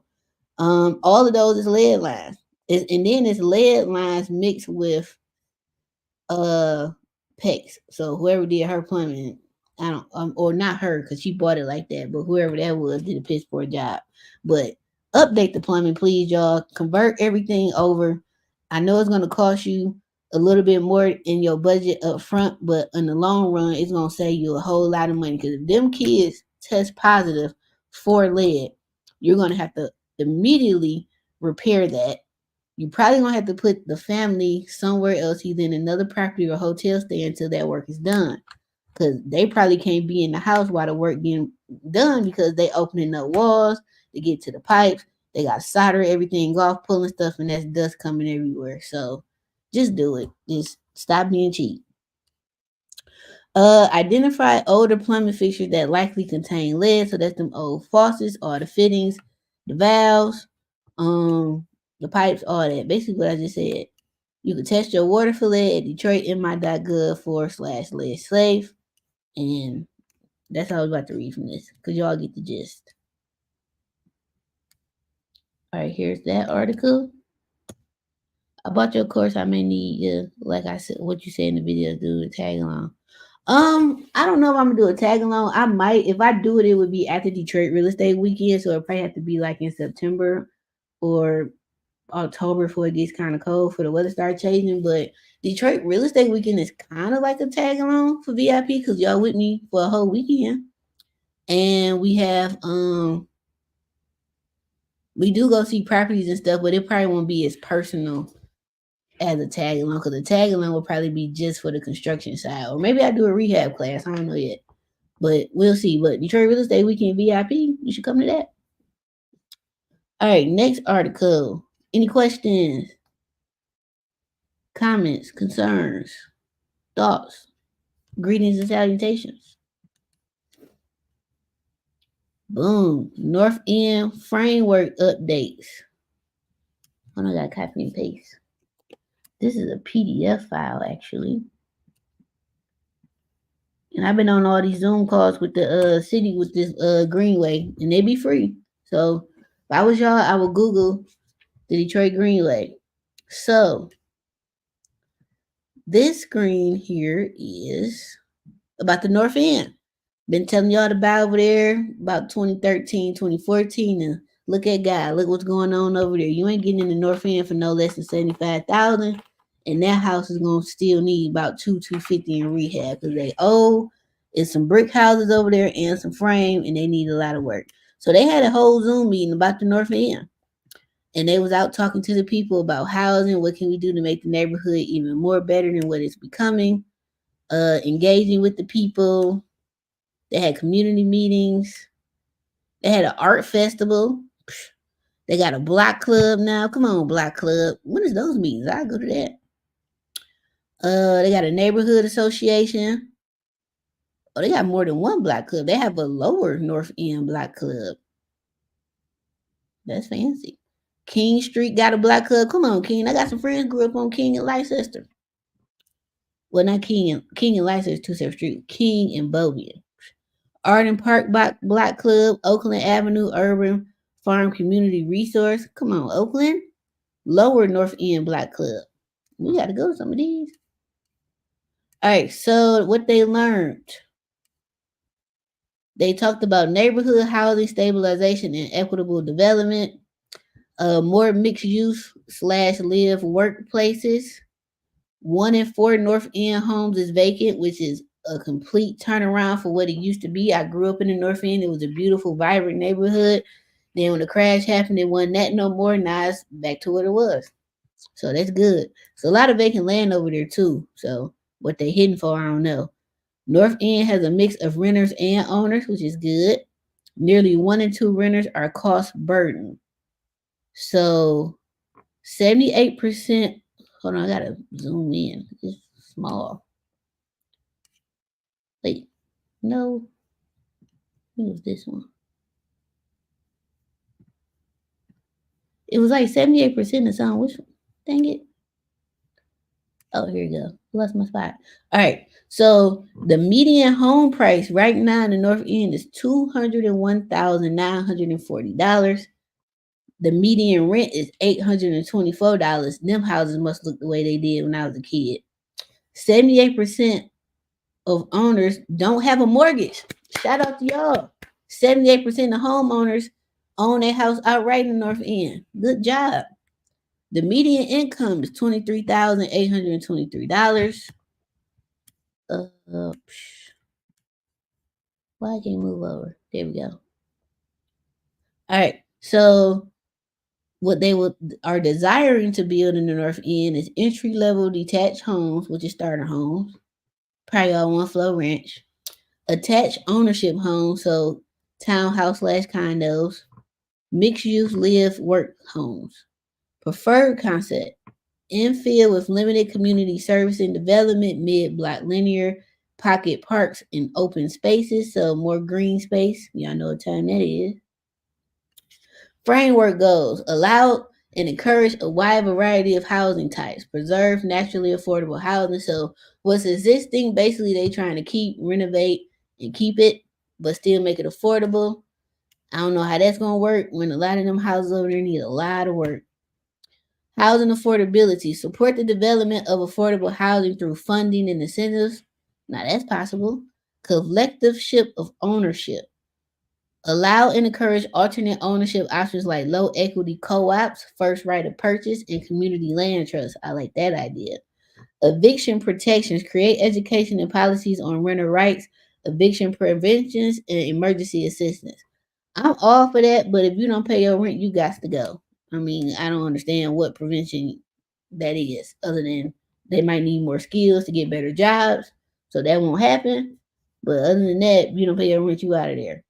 All of those is lead lines, and then it's lead lines mixed with PEX. So whoever did her plumbing, I don't or not her because she bought it like that, but whoever that was did a piss poor job. But update the plumbing, please, y'all. Convert everything over. I know it's gonna cost you a little bit more in your budget up front, but in the long run, it's gonna save you a whole lot of money. Because if them kids test positive for lead, you're gonna have to immediately repair that. You probably gonna have to put the family somewhere else, either in another property or hotel stay until that work is done. Cause they probably can't be in the house while the work getting done because they opening up walls to get to the pipes. They got to solder everything off, pulling stuff, and that's dust coming everywhere. So just do it. Just stop being cheap. Identify older plumbing fixtures that likely contain lead. So that's them old faucets, all the fittings, the valves, the pipes, all that. Basically what I just said. You can test your water for lead at DetroitMI.gov/lead safe. And that's all I was about to read from this, because y'all get the gist. All right, here's that article. About your course, I may need, like I said, what you say in the video, do a tag along. I don't know if I'm gonna do a tag along. I might. If I do it, it would be after Detroit Real Estate Weekend, so it probably have to be like in September or October before it gets kind of cold for the weather start changing. But Detroit Real Estate Weekend is kind of like a tag along for VIP because y'all with me for a whole weekend. And we have we do go see properties and stuff, but it probably won't be as personal as a tag along because the tag along will probably be just for the construction side. Or maybe I do a rehab class. I don't know yet. But we'll see. But Detroit Real Estate Weekend VIP, you should come to that. All right, next article. Any questions? Comments, concerns, thoughts, greetings and salutations. Boom. North End framework updates. Oh, I got copy and paste. This is a PDF file, actually. And I've been on all these Zoom calls with the city with this Greenway, and they be free. So if I was y'all, I would Google the Detroit Greenway. So this screen here is about the North End. Been telling y'all about over there about 2013, 2014, and Look at God. Look what's going on over there. You ain't getting in the North End for no less than 75,000, and that house is gonna still need about 250 in rehab because they owe. It's some brick houses over there and some frame, and they need a lot of work. So they had a whole Zoom meeting about the North End, and they was out talking to the people about housing. What can we do to make the neighborhood even more better than what it's becoming? Engaging with the people. They had community meetings. They had an art festival. They got a block club now. Come on, block club. When is those meetings? I go to that. They got a neighborhood association. Oh, they got more than one block club. They have a lower North End block club. That's fancy. King Street got a block club. Come on, King. I got some friends grew up on King and Leicester. Well, not King and Leicester is two separate streets. King and Bovian. Arden Park Block Club, Oakland Avenue Urban Farm Community Resource. Come on, Oakland. Lower North End Block Club. We got to go to some of these. All right, so what they learned. They talked about neighborhood housing stabilization and equitable development, more mixed use / live workplaces. 1 in 4 North End homes is vacant, which is a complete turnaround for what it used to be. I grew up in the North End. It was a beautiful, vibrant neighborhood. Then when the crash happened, it wasn't that no more. Now it's back to what it was. So that's good. So a lot of vacant land over there too. So what they hidden for, I don't know. North End has a mix of renters and owners, which is good. Nearly 1 in 2 renters are cost burdened. So 78%. Hold on, I gotta zoom in. It's small. Wait, no. What was this one? It was like 78% of song. Which one? Dang it. Oh, here you go. Lost my spot. All right. So the median home price right now in the North End is $201,940. The median rent is $824. Them houses must look the way they did when I was a kid. 78% of owners don't have a mortgage. Shout out to y'all. 78% of homeowners own their house outright in the North End. Good job. The median income is $23,823. Why I can't move over? There we go. All right. So what they are desiring to build in the North End is entry level detached homes, which is starter homes, probably all 1 floor ranch, attached ownership homes, so townhouse / condos, mixed use live work homes, preferred concept, infill with limited community service and development, mid block linear, pocket parks and open spaces, so more green space. Y'all know what time that is. Framework goals: allow and encourage a wide variety of housing types, preserve naturally affordable housing. So what's existing, basically they trying to keep, renovate, and keep it, but still make it affordable. I don't know how that's gonna work when a lot of them houses over there need a lot of work. Housing affordability: support the development of affordable housing through funding and incentives. Now that's possible. Collectiveship of ownership: allow and encourage alternate ownership options like low equity co-ops, first right of purchase, and community land trusts. I like that idea. Eviction protections: create education and policies on renter rights, eviction preventions, and emergency assistance. I'm all for that, but if you don't pay your rent, you got to go. I mean, I don't understand what prevention that is, other than they might need more skills to get better jobs, so that won't happen. But other than that, if you don't pay your rent, you out of there.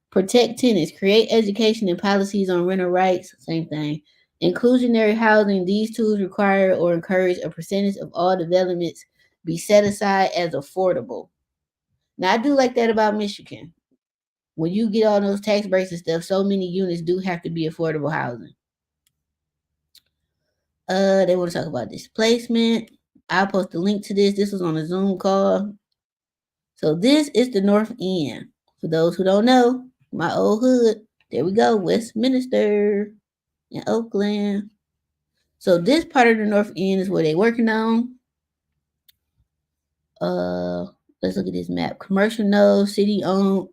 Protect tenants, create education and policies on renter rights, same thing. Inclusionary housing: these tools require or encourage a percentage of all developments be set aside as affordable. Now, I do like that about Michigan. When you get all those tax breaks and stuff, so many units do have to be affordable housing. They want to talk about displacement. I'll post a link to this. This was on a Zoom call. So this is the North End. For those who don't know, my old hood. There we go, Westminster in Oakland. So this part of the North End is where they're working on. Let's look at this map. Commercial nodes, city owned,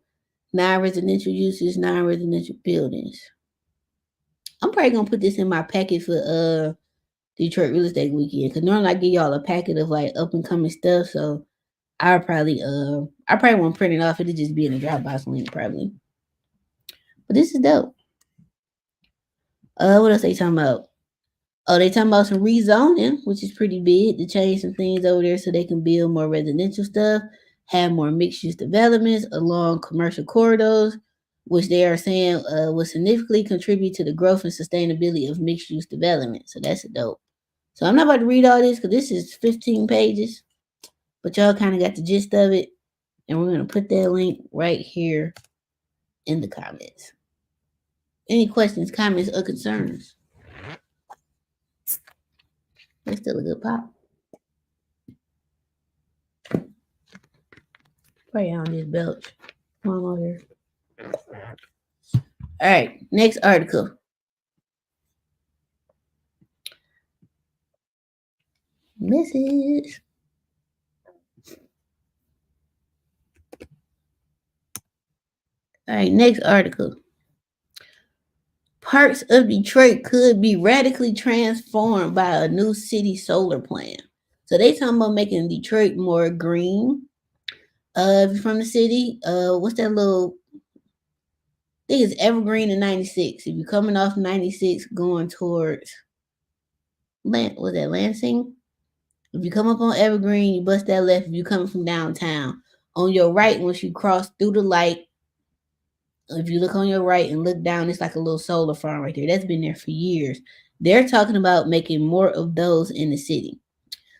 non-residential uses, non-residential buildings. I'm probably gonna put this in my packet for Detroit Real Estate Weekend, because normally I give y'all a packet of like up and coming stuff. So I probably won't print it off. It'll just be in a Dropbox link probably. But this is dope. What else they talking about? Oh, they talking about some rezoning, which is pretty big, to change some things over there so they can build more residential stuff, have more mixed use developments along commercial corridors, which they are saying will significantly contribute to the growth and sustainability of mixed use development. So that's a dope. So I'm not about to read all this because this is 15 pages, but y'all kind of got the gist of it. And we're going to put that link right here in the comments. Any questions, comments, or concerns? That's still a good pop. Pray on this belch. Come on over here. All right, next article. Message. All right, next article. Parts of Detroit could be radically transformed by a new city solar plan. So they talking about making Detroit more green. If you're from the city, what's that little? I think it's Evergreen and 96. If you're coming off 96 going towards was that Lansing? If you come up on Evergreen, you bust that left. If you're coming from downtown, on your right, once you cross through the light, if you look on your right and look down, it's like a little solar farm right there. That's been there for years. They're talking about making more of those in the city.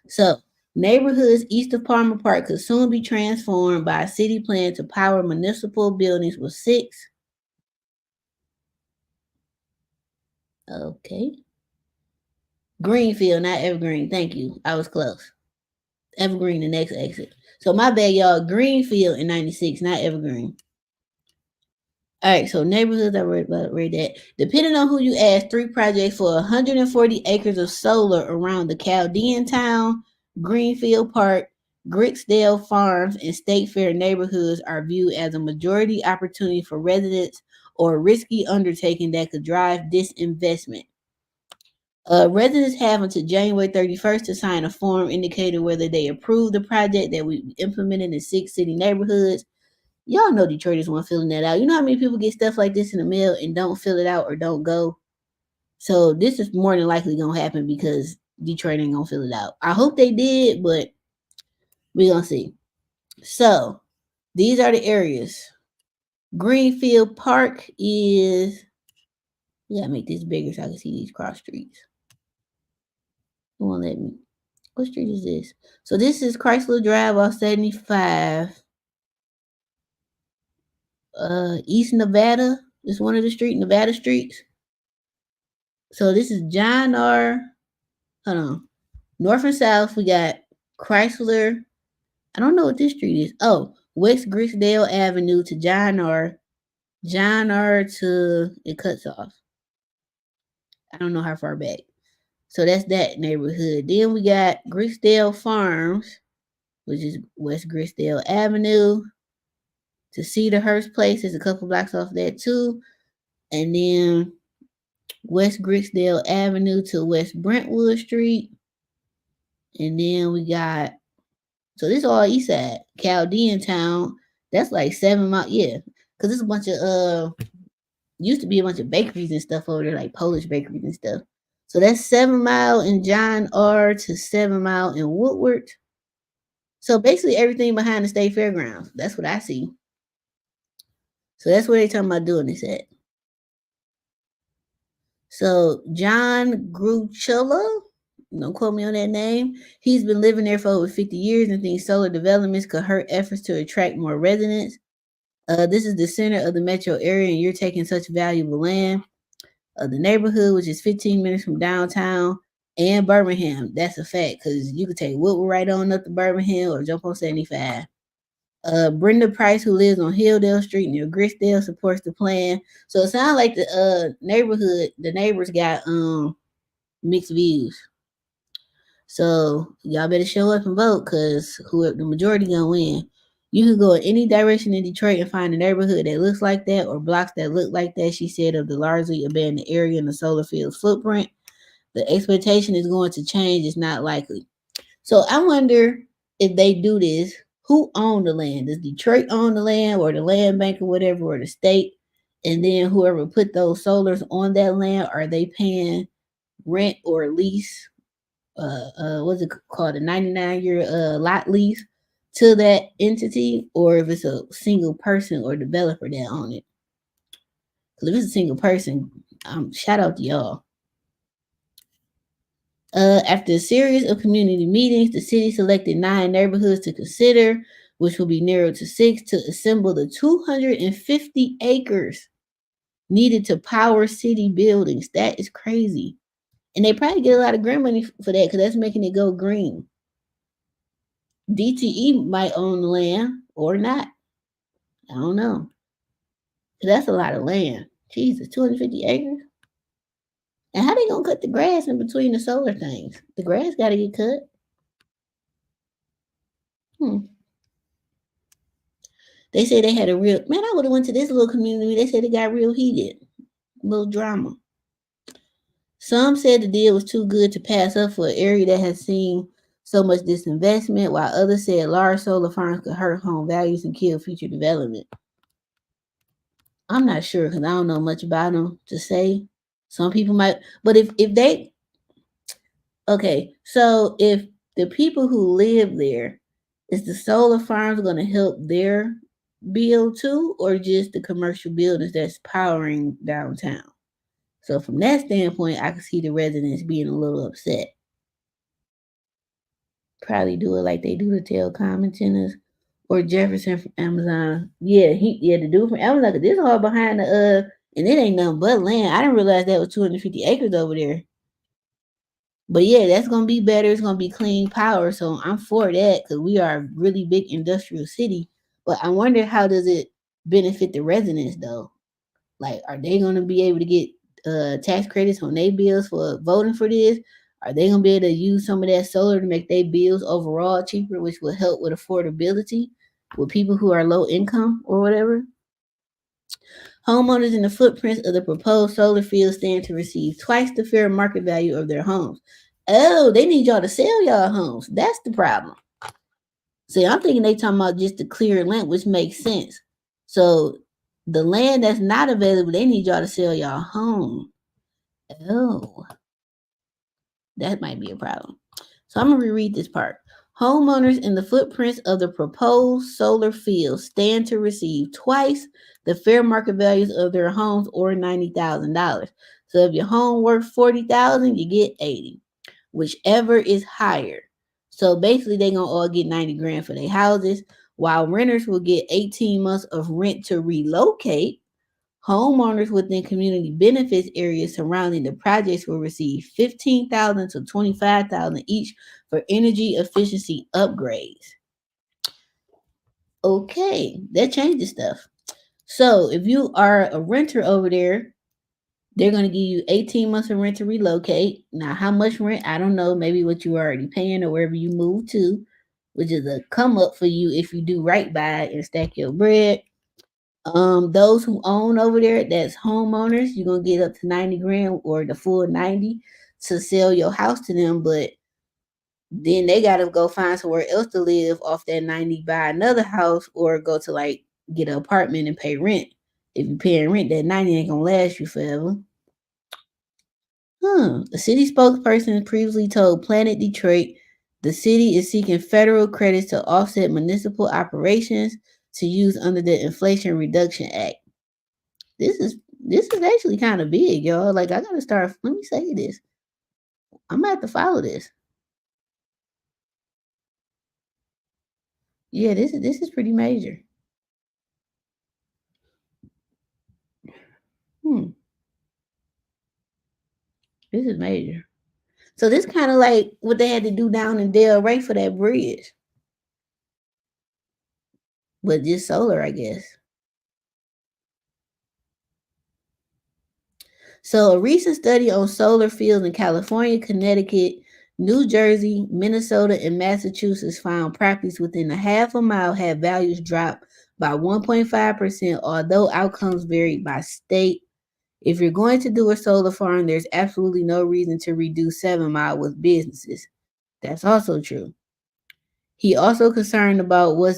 So neighborhoods east of Palmer Park could soon be transformed by a city plan to power municipal buildings with 6. Okay. Greenfield, not Evergreen. Thank you. I was close. Evergreen, the next exit. So my bad, y'all. Greenfield in 96, not Evergreen. All right, so neighborhoods, I read that. Depending on who you ask, 3 projects for 140 acres of solar around the Chaldean Town, Greenfield Park, Grixdale Farms, and State Fair neighborhoods are viewed as a majority opportunity for residents or a risky undertaking that could drive disinvestment. Residents have until January 31st to sign a form indicating whether they approve the project that we implemented in 6 city neighborhoods. Y'all know Detroiters want filling that out. You know how many people get stuff like this in the mail and don't fill it out or don't go? So this is more than likely gonna happen because Detroit ain't gonna fill it out. I hope they did, but we're gonna see. So these are the areas. Greenfield Park is, we gotta make this bigger so I can see these cross streets. It won't let me. What street is this? So this is Chrysler Drive off 75. East Nevada is one of the Nevada streets. So this is John R. Hold on. North and south, we got Chrysler. I don't know what this street is. Oh, West Grixdale Avenue to John R. John R to it cuts off. I don't know how far back. So that's that neighborhood. Then we got Grixdale Farms, which is West Grixdale Avenue to Cedarhurst Place. Is a couple blocks off there too. And then West Grixdale Avenue to West Brentwood Street. And then we got, so this is all east side. Chaldean Town. That's like 7 miles. Yeah. Because there's a bunch of used to be a bunch of bakeries and stuff over there, like Polish bakeries and stuff. So that's 7 Mile in John R to 7 Mile in Woodward. So basically everything behind the state fairgrounds. That's what I see. So that's where they talking about doing this at. So John Gruchilla, don't quote me on that name. He's been living there for over 50 years and thinks solar developments could hurt efforts to attract more residents. This is the center of the metro area, and you're taking such valuable land. The neighborhood, which is 15 minutes from downtown and Birmingham. That's a fact, because you could take Woodward right on up to Birmingham or jump on 75. Brenda Price, who lives on Hilldale Street near Grixdale, supports the plan. So it sounds like the neighborhood, the neighbors got mixed views. So y'all better show up and vote, because whoever the majority gonna win. You can go in any direction in Detroit and find a neighborhood that looks like that or blocks that look like that, she said of the largely abandoned area in the solar field's footprint. The expectation is going to change. It's not likely. So I wonder if they do this, who owned the land? Does Detroit own the land or the land bank or whatever or the state? And then whoever put those solars on that land, are they paying rent or lease? What's it called? A 99-year lot lease to that entity, or if it's a single person or developer that own it. Because if it's a single person, shout out to y'all. After a series of community meetings, the city selected 9 neighborhoods to consider, which will be narrowed to 6 to assemble the 250 acres needed to power city buildings. That is crazy. And they probably get a lot of grant money for that because that's making it go green. DTE might own the land or not. I don't know. That's a lot of land. Jesus, 250 acres? And how they gonna cut the grass in between the solar things? The grass gotta get cut. They say they had a real man. I would have went to this little community. They said it got real heated, a little drama. Some said the deal was too good to pass up for an area that has seen so much disinvestment, while others said large solar farms could hurt home values and kill future development. I'm not sure because I don't know much about them to say. Some people might, but if they okay, so if the people who live there, is the solar farms going to help their bill too, or just the commercial buildings that's powering downtown? So from that standpoint, I can see the residents being a little upset. Probably do it like they do the telecom antennas or Jefferson from Amazon. Yeah, the dude from Amazon. 'Cause this all behind the and it ain't nothing but land. I didn't realize that was 250 acres over there. But yeah, that's gonna be better. It's gonna be clean power. So I'm for that because we are a really big industrial city. But I wonder how does it benefit the residents though? Like, are they gonna be able to get tax credits on their bills for voting for this? Are they gonna be able to use some of that solar to make their bills overall cheaper, which will help with affordability with people who are low income or whatever? Homeowners in the footprints of the proposed solar field stand to receive twice the fair market value of their homes. Oh, they need y'all to sell y'all homes. That's the problem. See, I'm thinking they talking about just the clear land, which makes sense. So the land that's not available, they need y'all to sell y'all home. Oh, that might be a problem. So I'm gonna reread this part. Homeowners in the footprints of the proposed solar field stand to receive twice the fair market values of their homes, or $90,000. So if your home worth 40,000, you get 80, whichever is higher. So basically, they're gonna all get 90 grand for their houses, while renters will get 18 months of rent to relocate. Homeowners within community benefits areas surrounding the projects will receive 15,000 to 25,000 each for energy efficiency upgrades. Okay, that changes stuff. So if you are a renter over there, they're going to give you 18 months of rent to relocate. Now, how much rent? I don't know. Maybe what you are already paying or wherever you move to, which is a come up for you if you do right by it and stack your bread. Those who own over there, that's homeowners, you're gonna get up to 90 grand or the full 90 to sell your house to them, but then they gotta go find somewhere else to live off that 90, buy another house, or go to like get an apartment and pay rent. If you're paying rent, that 90 ain't gonna last you forever. A city spokesperson previously told Planet Detroit the city is seeking federal credits to offset municipal operations to use under the Inflation Reduction Act. This is actually kind of big, y'all. Like, I gotta start. Let me say this. I'm gonna have to follow this. Yeah, this is pretty major. Hmm, this is major. So this kind of like what they had to do down in Del Rey for that bridge, but just solar, I guess. So a recent study on solar fields in California, Connecticut, New Jersey, Minnesota, and Massachusetts found properties within a half a mile had values drop by 1.5%, although outcomes varied by state. If you're going to do a solar farm, there's absolutely no reason to reduce 7 Mile with businesses. That's also true. He also concerned about what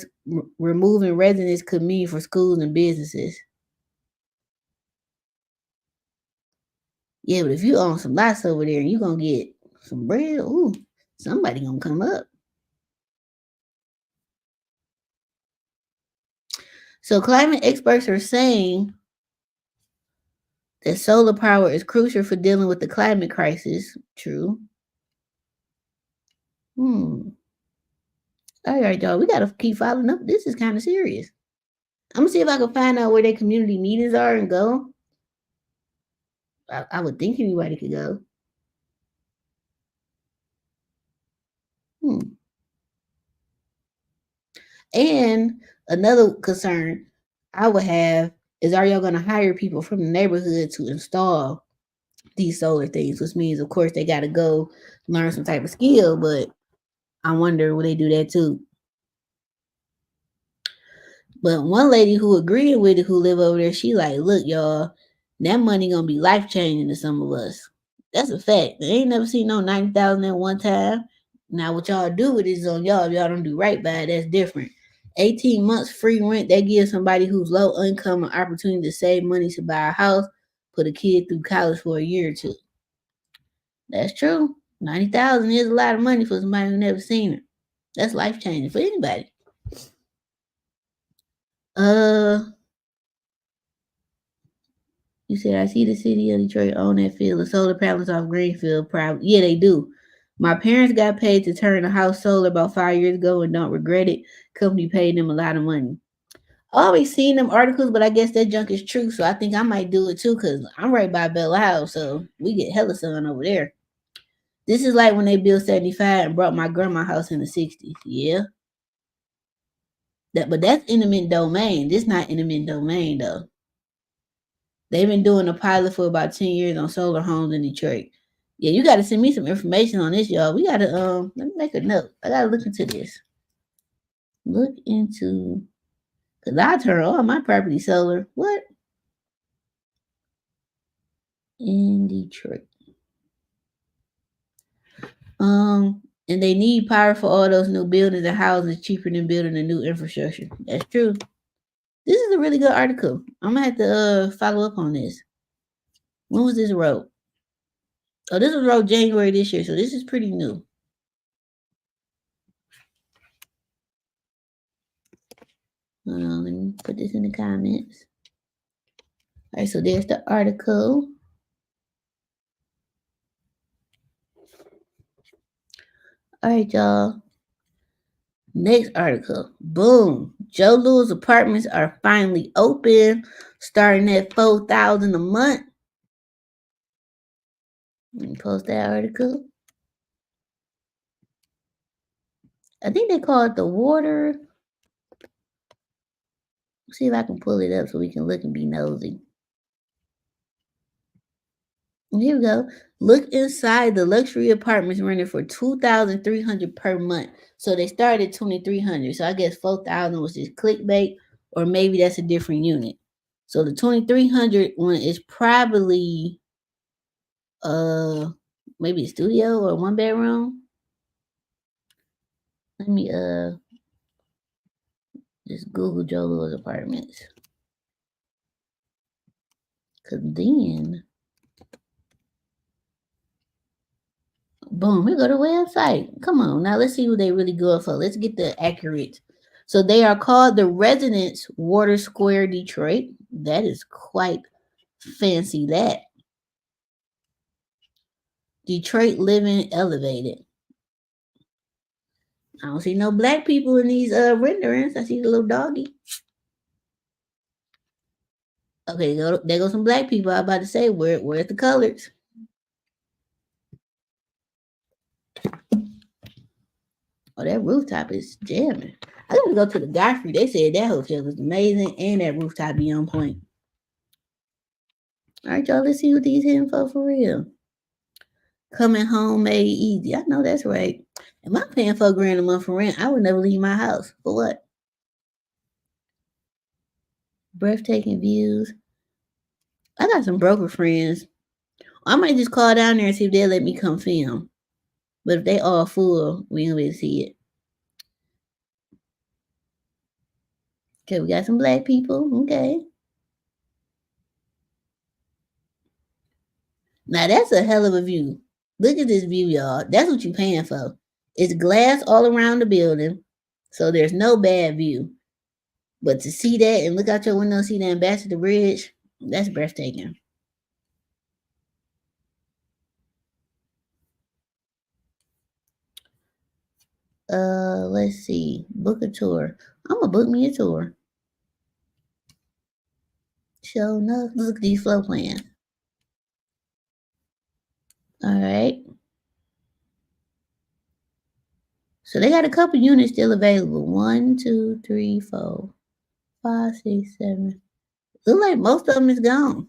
removing residents could mean for schools and businesses. Yeah, but if you own some lots over there and you're gonna get some bread, ooh, somebody gonna come up. So climate experts are saying that solar power is crucial for dealing with the climate crisis. True. All right, y'all. We gotta keep following up. This is kind of serious. I'm gonna see if I can find out where their community meetings are and go. I would think anybody could go. Hmm. And another concern I would have is, are y'all gonna hire people from the neighborhood to install these solar things? Which means, of course, they gotta go learn some type of skill, but I wonder will they do that too? But one lady who agreed with it, who live over there, she like, look, y'all, that money gonna be life changing to some of us. That's a fact. They ain't never seen no 90,000 at one time. Now what y'all do with it is on y'all. If y'all don't do right by it, that's different. 18 months free rent, that gives somebody who's low income an opportunity to save money to buy a house, put a kid through college for a year or two. That's true. 90,000 is a lot of money for somebody who never seen it. That's life changing for anybody. You said, I see the city of Detroit own that field of solar panels off Greenfield. Yeah, they do. My parents got paid to turn the house solar about 5 years ago and don't regret it. Company paid them a lot of money. I always seen them articles, but I guess that junk is true. So I think I might do it too, because I'm right by Bella House. So we get hella sun over there. This is like when they built 75 and brought my grandma house in the 60s. Yeah. But that's eminent domain. This not eminent domain though. They've been doing a pilot for about 10 years on solar homes in Detroit. Yeah, you gotta send me some information on this, y'all. We gotta let me make a note. I gotta look into this. Look into, cause I turn all my property solar. What? In Detroit. And they need power for all those new buildings and houses cheaper than building a new infrastructure. That's true. This is a really good article. I'm gonna have to follow up on this. When was this wrote? Oh, this was wrote January this year, so this is pretty new. Hold on, let me put this in the comments. All right, so there's the article. All right, y'all. Next article. Boom. Joe Louis apartments are finally open, starting at $4,000 a month. Let me post that article. I think they call it the water. See if I can pull it up so we can look and be nosy. Here we go. Look inside the luxury apartments rented for $2,300 per month. So they started $2,300. So I guess 4,000 was just clickbait, or maybe that's a different unit. So the 2,300 one is probably maybe a studio or one bedroom. Let me just Google Joe Louis apartments. Cause then boom, we go to the website. Come on, now let's see who they really good for. Let's get the accurate. So they are called the Residence Water Square Detroit. That is quite fancy. That Detroit Living Elevated. I don't see no black people in these renderings. I see the little doggy. Okay, there go some black people. I was about to say, where's the colors? Oh, that rooftop is jamming. I gotta go to the Godfrey. They said that hotel was amazing and that rooftop be on point. All right, y'all, let's see what these info for real. Coming home made easy. I know that's right. If I'm paying $4 grand a month for rent, I would never leave my house. For what? Breathtaking views. I got some broker friends. I might just call down there and see if they'll let me come film. But if they all full, we ain't gonna be able to see it. Okay, we got some black people. Okay. Now that's a hell of a view. Look at this view, y'all. That's what you're paying for. It's glass all around the building, so there's no bad view. But to see that and look out your window and see the Ambassador Bridge, that's breathtaking. Let's see. Book a tour. I'm gonna book me a tour. Show enough. Look at these flow plans. All right. So they got a couple units still available. 1, 2, 3, 4, 5, 6, 7. Look like most of them is gone.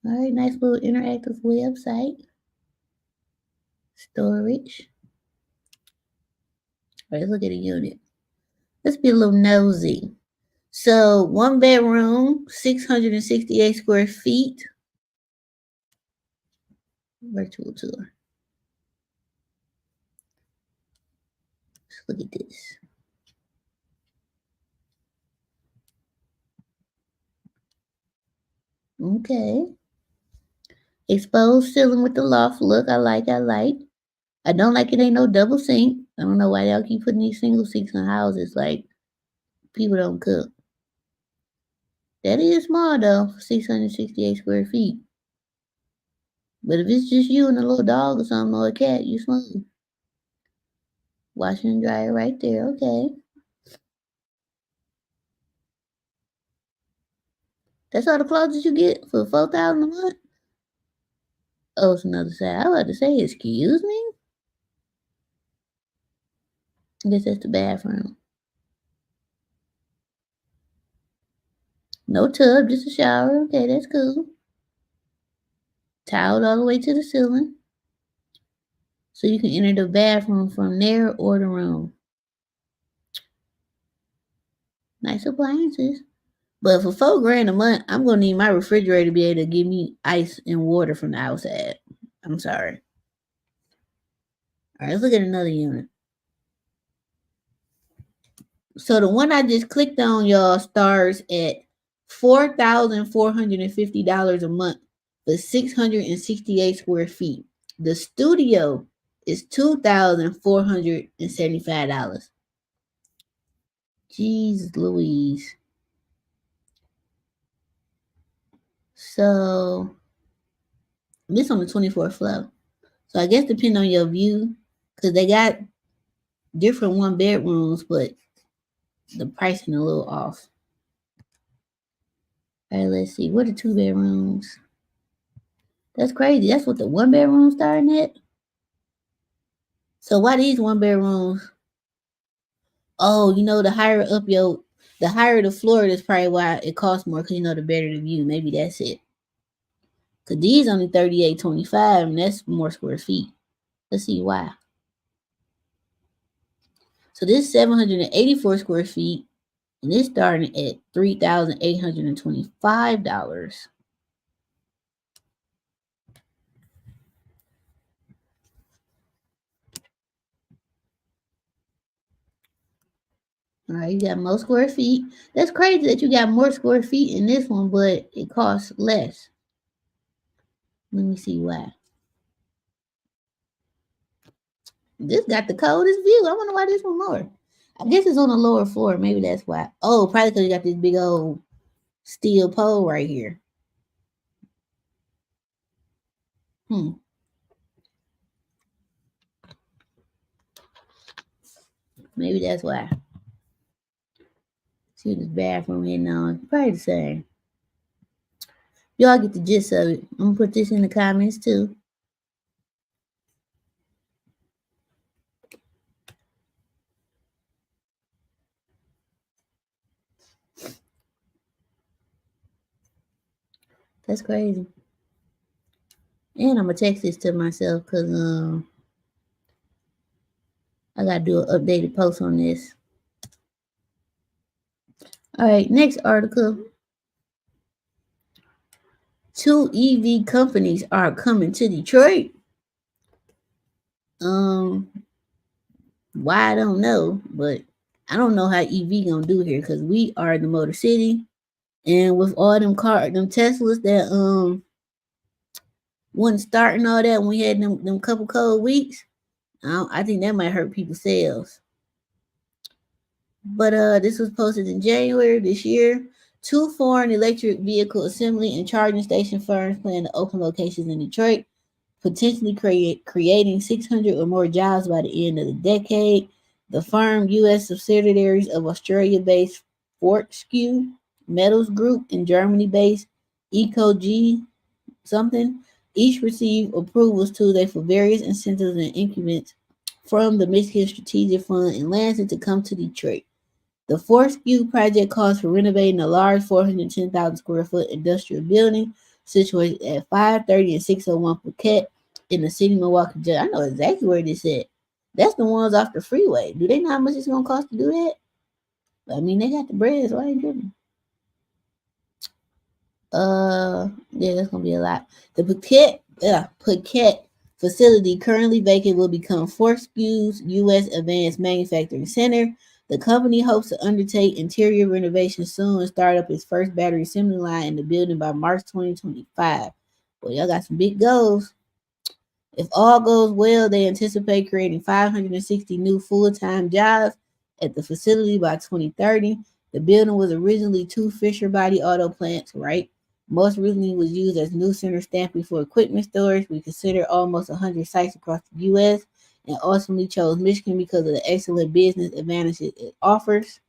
All right, nice little interactive website. Storage. All right, let's look at a unit. Let's be a little nosy. So 1 bedroom, 668 square feet. Virtual tour. Let's look at this. Okay. Exposed ceiling with the loft look. I like. I don't like it ain't no double sink. I don't know why y'all keep putting these single sinks in houses. Like, people don't cook. That is small though, 668 square feet. But if it's just you and a little dog or something or a cat, you smooth. Washer and dryer right there. Okay. That's all the clothes that you get for 4,000 a month? Oh, it's another side. I was about to say, excuse me? I guess that's the bathroom. No tub, just a shower. Okay, that's cool. Tiled all the way to the ceiling. So you can enter the bathroom from there or the room. Nice appliances. But for $4 grand a month, I'm gonna need my refrigerator to be able to give me ice and water from the outside. I'm sorry. All right, let's look at another unit. So the one I just clicked on, y'all, starts at $4,450 a month for 668 square feet. The studio is $2,475. Jeez Louise. So this on the 24th floor. So I guess depending on your view, because they got different 1 bedrooms, but the pricing a little off. All right, let's see. What are 2 bedrooms? That's crazy. That's what the 1 bedroom starting at. So why these 1 bedrooms? Oh, the higher the floor, that's probably why it costs more. Cause the better the view. Maybe that's it. Cause these only 38.25, and that's more square feet. Let's see why. So this 784 square feet, and it's starting at $3,825. All right, you got more square feet. That's crazy that you got more square feet in this one, but it costs less. Let me see why. This got the coldest view. I wonder why this one more. I guess it's on the lower floor. Maybe that's why. Oh, probably because you got this big old steel pole right here. Hmm. Maybe that's why. See this bathroom hitting on. Probably the same. Y'all get the gist of it. I'm gonna put this in the comments too. That's crazy. And I'm gonna text this to myself because I gotta do an updated post on this. All right, next article. 2 EV companies are coming to Detroit. Um, why I don't know, but I don't know how EV gonna do here because we are in the Motor City, and with all them them Teslas that wouldn't start and all that when we had them couple cold weeks, I think that might hurt people's sales. But this was posted in January this year. 2 foreign electric vehicle assembly and charging station firms plan to open locations in Detroit, potentially creating 600 or more jobs by the end of the decade. The firm, U.S. subsidiaries of Australia-based Fortescue Metals Group and Germany-based EcoG something, each received approvals Tuesday for various incentives and increments from the Michigan Strategic Fund in Lansing to come to Detroit. The Fortescue project calls for renovating a large 410,000 square foot industrial building situated at 530 and 601 Paquette in the city of Milwaukee. I know exactly where this is at. That's the ones off the freeway. Do they know how much it's going to cost to do that? I mean, they got the bread, so I ain't tripping. Yeah, that's gonna be a lot. The Paquette facility, currently vacant, will become Fortescue's U.S. Advanced Manufacturing Center. The company hopes to undertake interior renovations soon and start up its first battery assembly line in the building by March 2025. Boy, y'all got some big goals. If all goes well, they anticipate creating 560 new full-time jobs at the facility by 2030. The building was originally 2 Fisher Body auto plants, right? Most recently was used as new center stamping for equipment storage. We considered almost 100 sites across the U.S. and ultimately chose Michigan because of the excellent business advantages it offers.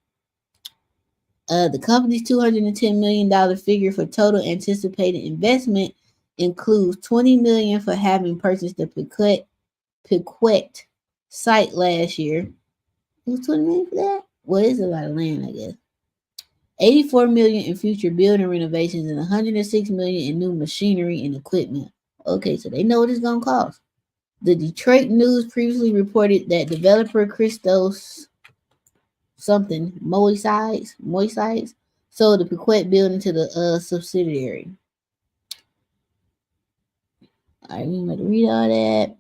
The company's $210 million figure for total anticipated investment includes $20 million for having purchased the Paquette site last year. It was $20 million for that? Well, it's a lot of land, I guess. $84 million in future building renovations and $106 million in new machinery and equipment. Okay, so they know what it's gonna cost. The Detroit News previously reported that developer Christos Moisides sold the Paquette building to the subsidiary. All right, we might read all that.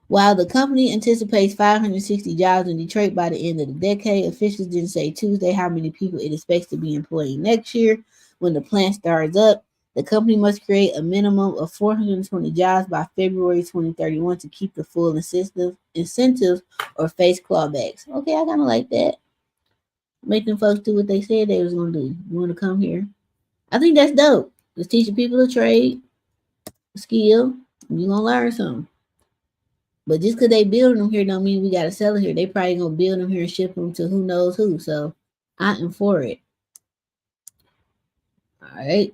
While the company anticipates 560 jobs in Detroit by the end of the decade, officials didn't say Tuesday how many people it expects to be employing next year when the plant starts up. The company must create a minimum of 420 jobs by February 2031 to keep the full incentives or face clawbacks. Okay, I kind of like that. Make them folks do what they said they was going to do. You want to come here? I think that's dope. Just teaching people a trade, a skill, and you're going to learn something. But just because they build them here don't mean we got to sell it here. They probably going to build them here and ship them to who knows who. So I am for it. All right.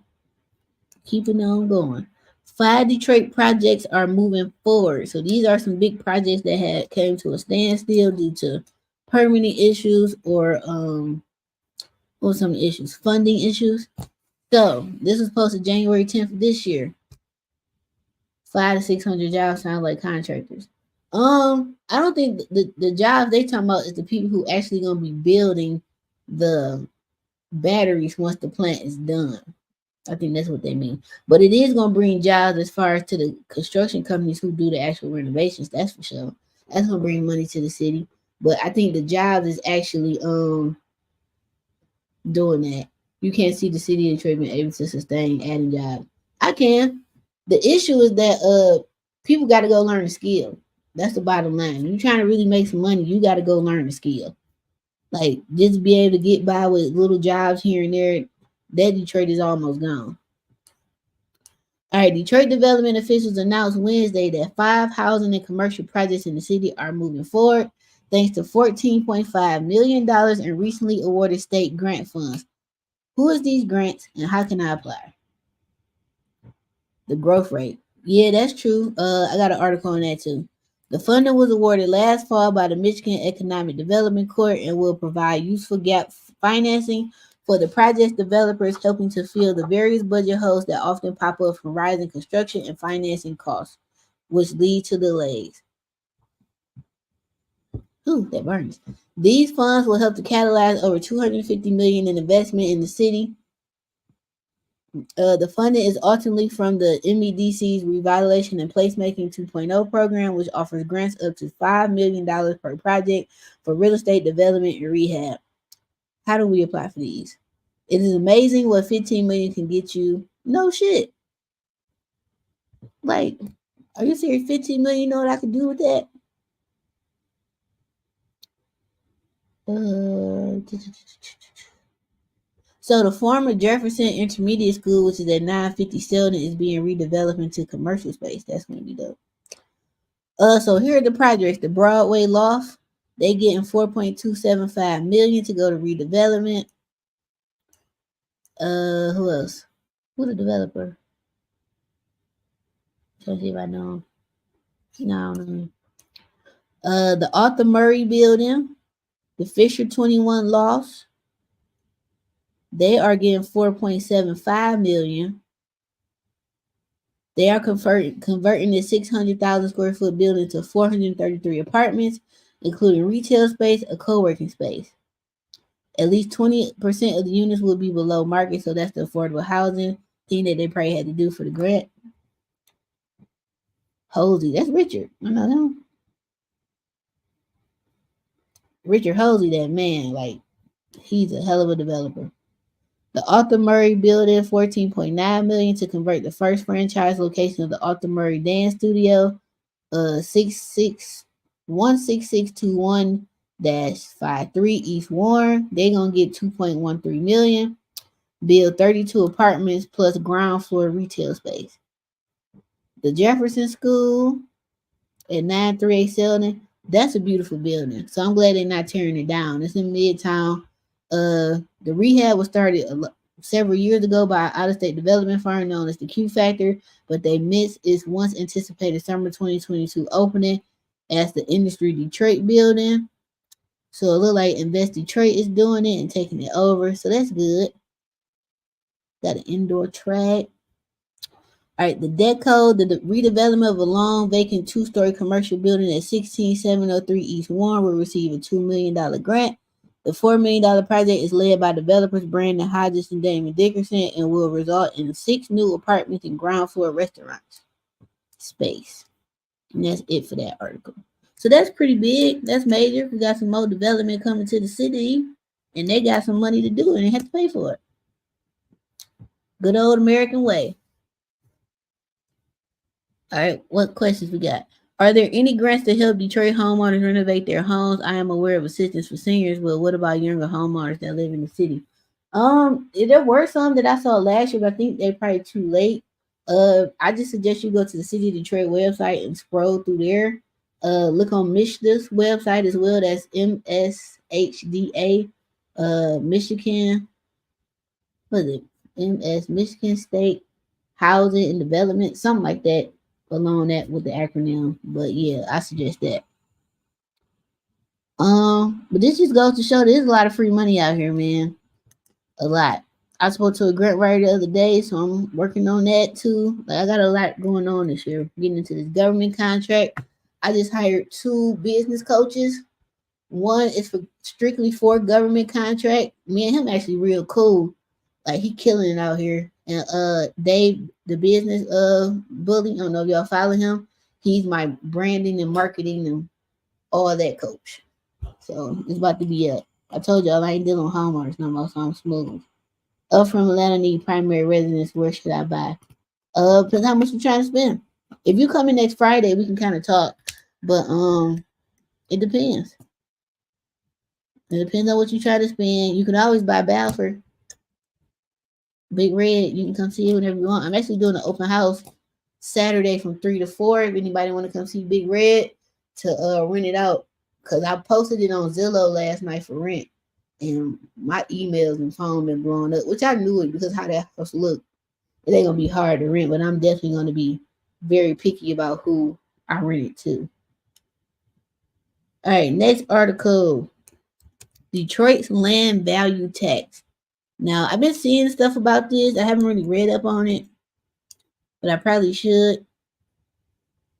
Keeping on going. 5 Detroit projects are moving forward. So these are some big projects that had came to a standstill due to permitting issues or some issues, funding issues. So this was posted January 10th of this year. 500 to 600 jobs sound like contractors. I don't think the jobs they talking about is the people who actually gonna be building the batteries once the plant is done. I think that's what they mean. But it is gonna bring jobs as far as to the construction companies who do the actual renovations. That's for sure. That's gonna bring money to the city. But I think the jobs is actually doing that. You can't see the city of Detroit being able to sustain adding jobs. I can. The issue is that people got to go learn the skill. That's the bottom line. You trying to really make some money, you got to go learn the skill. Like just be able to get by with little jobs here and there. That Detroit is almost gone. All right, Detroit development officials announced Wednesday that 5 housing and commercial projects in the city are moving forward thanks to $14.5 million in recently awarded state grant funds. Who is these grants and how can I apply? The growth rate. Yeah, that's true. I got an article on that too. The funding was awarded last fall by the Michigan Economic Development Court and will provide useful gap financing for the project developers, helping to fill the various budget holes that often pop up from rising construction and financing costs, which lead to delays. Ooh, that burns. These funds will help to catalyze over 250 million in investment in the city. The funding is ultimately from the MEDC's Revitalization and Placemaking 2.0 program, which offers grants up to $5 million per project for real estate development and rehab. How do we apply for these? It is amazing what 15 million can get you. No shit. Like, are you serious? 15 million, you know what I could do with that? So the former Jefferson Intermediate School, which is at 950 Selden, is being redeveloped into commercial space. That's gonna be dope. So here are the projects. The Broadway Loft, they getting 4.275 million to go to redevelopment. Who else? Who the developer? Trying to see if I know him. No. The Arthur Murray Building, the Fisher 21 Loft, they are getting 4.75 million. They are converting the 600,000 square foot building to 433 apartments, including retail space, a co-working space. At least 20% of the units will be below market, so that's the affordable housing thing that they probably had to do for the grant. Hosey, that's Richard. I know him. Richard Hosey, that man, like, he's a hell of a developer. The Arthur Murray Building, 14.9 million to convert the first franchise location of the Arthur Murray Dance Studio, 16621-53 East Warren. They're gonna get 2.13 million. Build 32 apartments plus ground floor retail space. The Jefferson School at 938 Selden, that's a beautiful building. So I'm glad they're not tearing it down. It's in Midtown. The rehab was started several years ago by an out-of-state development firm known as the Q Factor, but they missed its once anticipated summer 2022 opening as the Industry Detroit building. So it looked like Invest Detroit is doing it and taking it over. So that's good. Got an indoor track. All right, the Deco, the redevelopment of a long vacant two-story commercial building at 16703 East Warren will receive a $2 million grant. The $4 million project is led by developers Brandon Hodges and Damon Dickerson and will result in 6 new apartments and ground floor restaurants space. And that's it for that article. So that's pretty big. That's major. We got some more development coming to the city, and they got some money to do it and they have to pay for it. Good old American way. All right, what questions we got? Are there any grants to help Detroit homeowners renovate their homes? I am aware of assistance for seniors, but what about younger homeowners that live in the city? There were some that I saw last year, but I think they're probably too late. I just suggest you go to the City of Detroit website and scroll through there. Look on MSHDA's website as well. That's MSHDA, Michigan. What is it? Michigan State Housing and Development, something like that. Along that with the acronym, but yeah, I suggest that. But this just goes to show there's a lot of free money out here, man. A lot. I spoke to a grant writer the other day, so I'm working on that too. Like I got a lot going on this year. Getting into this government contract. I just hired 2 business coaches. One is for strictly for government contract. Me and him actually real cool. Like he killing it out here. And Dave, the business bully, I don't know if y'all follow him. He's my branding and marketing and all that coach. So it's about to be up. I told y'all I ain't dealing with homeowners no more, so I'm smooth. Up from Atlanta need primary residence. Where should I buy? Depends how much you're trying to spend. If you come in next Friday, we can kind of talk. But it depends. It depends on what you try to spend. You can always buy Balfour. Big Red, you can come see it whenever you want. I'm actually doing an open house Saturday from 3 to 4. If anybody want to come see Big Red to rent it out, because I posted it on Zillow last night for rent, and my emails and phone been blowing up, which I knew it because how that house look. It ain't gonna be hard to rent, but I'm definitely gonna be very picky about who I rent it to. All right, next article: Detroit's land value tax. Now, I've been seeing stuff about this. I haven't really read up on it, but I probably should.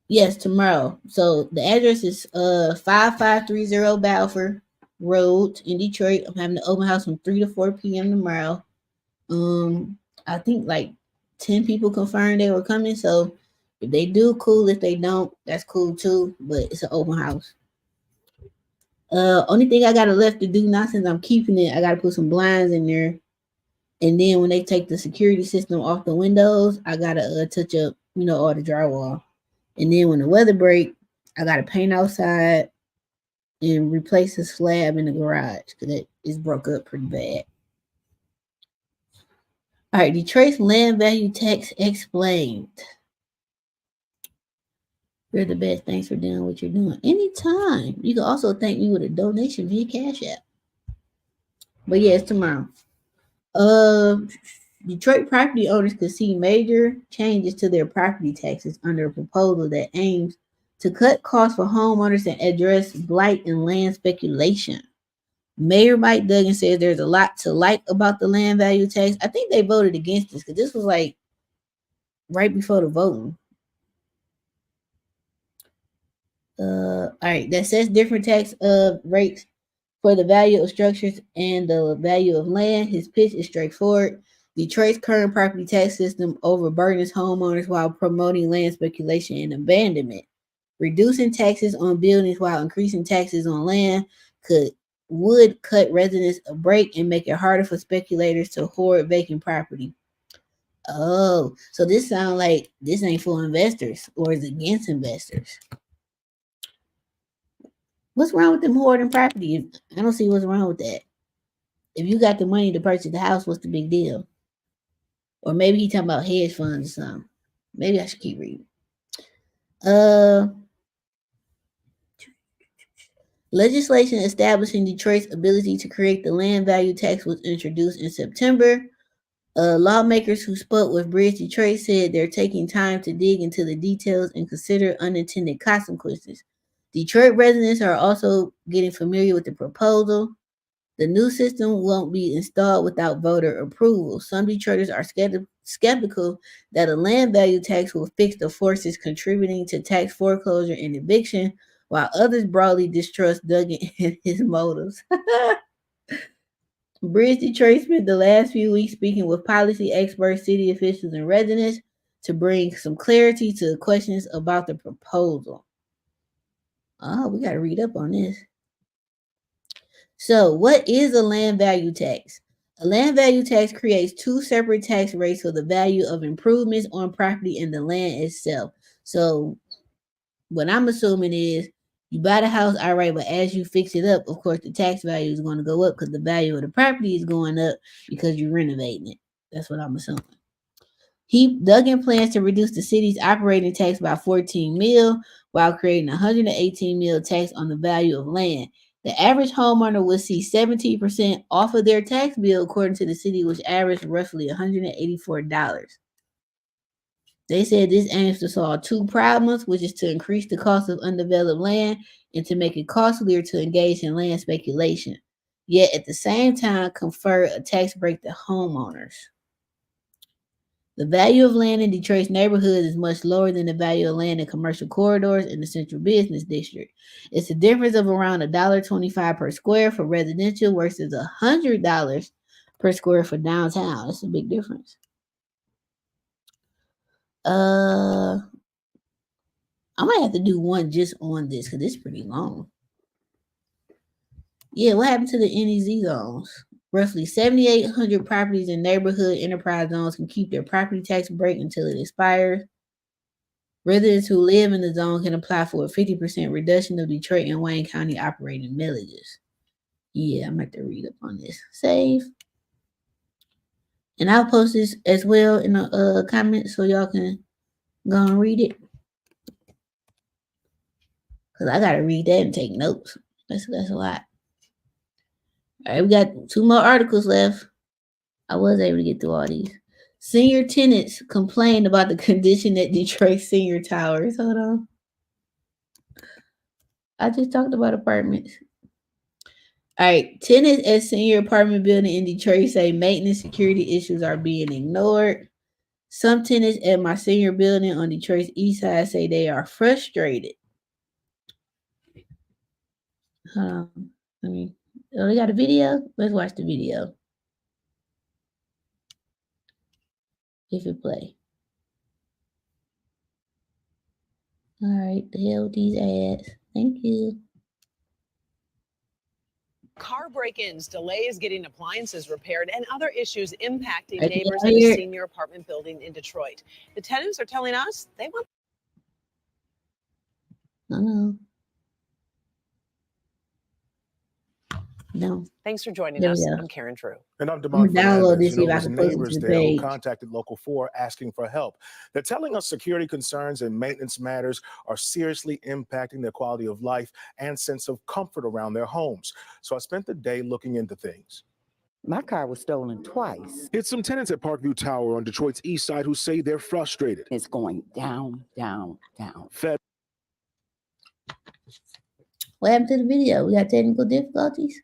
Yes, tomorrow. So the address is 5530 Balfour Road in Detroit. I'm having the open house from 3 to 4 p.m. tomorrow. I think like 10 people confirmed they were coming. So if they do, cool. If they don't, that's cool too. But it's an open house. Only thing I got left to do now since I'm keeping it, I gotta put some blinds in there. And then when they take the security system off the windows, I gotta touch up, all the drywall. And then when the weather break, I gotta paint outside and replace the slab in the garage because it is broke up pretty bad. All right, Detroit's land value tax explained. You're the best. Thanks for doing what you're doing. Anytime. You can also thank me with a donation via Cash App. But yeah, it's tomorrow. Uh, Detroit property owners could see major changes to their property taxes under a proposal that aims to cut costs for homeowners and address blight and land speculation. Mayor Mike Duggan says there's a lot to like about the land value tax. I think they voted against this because this was like right before the voting. All right, that sets different tax rates for the value of structures and the value of land. His pitch is straightforward. Detroit's current property tax system overburdens homeowners while promoting land speculation and abandonment. Reducing taxes on buildings while increasing taxes on land would cut residents a break and make it harder for speculators to hoard vacant property. Oh, so this sounds like this ain't for investors or is against investors. What's wrong with them hoarding property? I don't see what's wrong with that. If you got the money to purchase the house, what's the big deal? Or maybe he talking about hedge funds or something. Maybe I should keep reading. Legislation establishing Detroit's ability to create the land value tax was introduced in September. Lawmakers who spoke with Bridge Detroit said they're taking time to dig into the details and consider unintended consequences. Detroit residents are also getting familiar with the proposal. The new system won't be installed without voter approval. Some Detroiters are skeptical that a land value tax will fix the forces contributing to tax foreclosure and eviction, while others broadly distrust Duggan and his motives. Bridge Detroit spent the last few weeks speaking with policy experts, city officials, and residents to bring some clarity to questions about the proposal. Oh, we got to read up on this. So, what is a land value tax? A land value tax creates two separate tax rates for the value of improvements on property and the land itself. So, what I'm assuming is you buy the house, all right, but as you fix it up, of course, the tax value is going to go up because the value of the property is going up because you're renovating it. That's what I'm assuming. Duggan plans to reduce the city's operating tax by 14 mil while creating 118 mil tax on the value of land. The average homeowner will see 17% off of their tax bill, according to the city, which averaged roughly $184. They said this aims to solve two problems, which is to increase the cost of undeveloped land and to make it costlier to engage in land speculation, yet at the same time confer a tax break to homeowners. The value of land in Detroit's neighborhoods is much lower than the value of land in commercial corridors in the central business district. It's a difference of around $1.25 per square for residential versus $100 per square for downtown. That's a big difference. I might have to do one just on this because it's pretty long. Yeah, what happened to the NEZ zones? Roughly 7,800 properties in neighborhood enterprise zones can keep their property tax break until it expires. Residents who live in the zone can apply for a 50% reduction of Detroit and Wayne County operating millages. Yeah, I'm going to have to read up on this. Save. And I'll post this as well in the comments so y'all can go and read it. Because I got to read that and take notes. That's a lot. All right, we got 2 more articles left. I was able to get through all these. Senior tenants complained about the condition at Detroit senior towers. Hold on. I just talked about apartments. All right, tenants at senior apartment building in Detroit say maintenance security issues are being ignored. Some tenants at my senior building on Detroit's east side say they are frustrated. Let me. Oh, they got a video. Let's watch the video. If it play. All right, the hell with these ads. Thank you. Car break-ins, delays getting appliances repaired, and other issues impacting Right, neighbors at a senior apartment building in Detroit. The tenants are telling us they want. No. No. Thanks for joining us. I'm Karen Drew. And I'm DeMond download Fernandez. this if It I was can post it to neighbors the there who page. contacted Local 4 asking for help. They're telling us security concerns and maintenance matters are seriously impacting their quality of life and sense of comfort around their homes. So I spent the day looking into things. My car was stolen twice. It's some tenants at Parkview Tower on Detroit's east side who say they're frustrated. It's going down, down, down. What happened to the video? We got technical difficulties?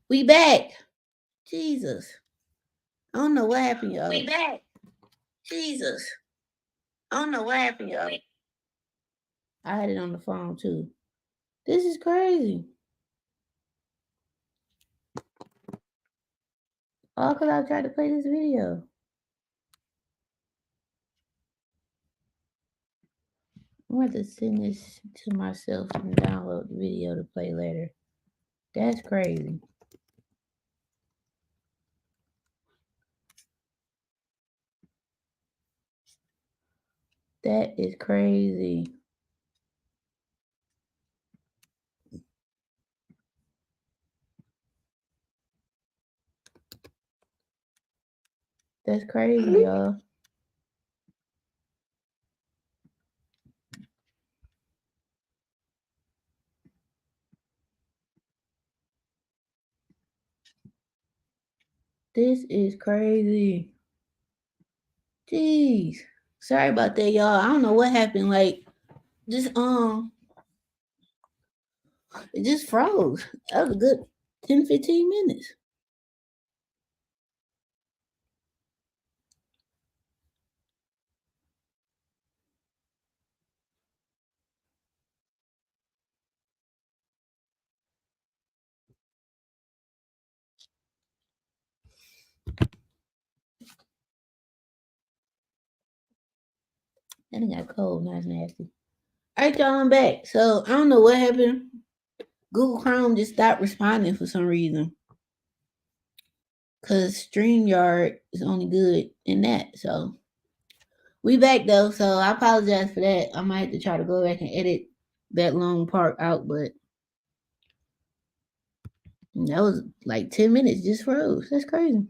We back. Jesus. I don't know what happened, y'all. We back. Jesus. I don't know what happened, y'all. I had it on the phone too. This is crazy. All because I tried to play this video. I'm going to send this to myself and download the video to play later. That's crazy. That is crazy. That's crazy, y'all. This is crazy. Jeez. Sorry about that, y'all. I don't know what happened. Like, just it just froze. That was a good 10, 15 minutes. That thing got cold. Now it's nasty. All right, y'all, I'm back. So I don't know what happened. Google Chrome just stopped responding for some reason. Because StreamYard is only good in that. So we back though. So I apologize for that. I might have to try to go back and edit that long part out, but that was like 10 minutes just froze. That's crazy.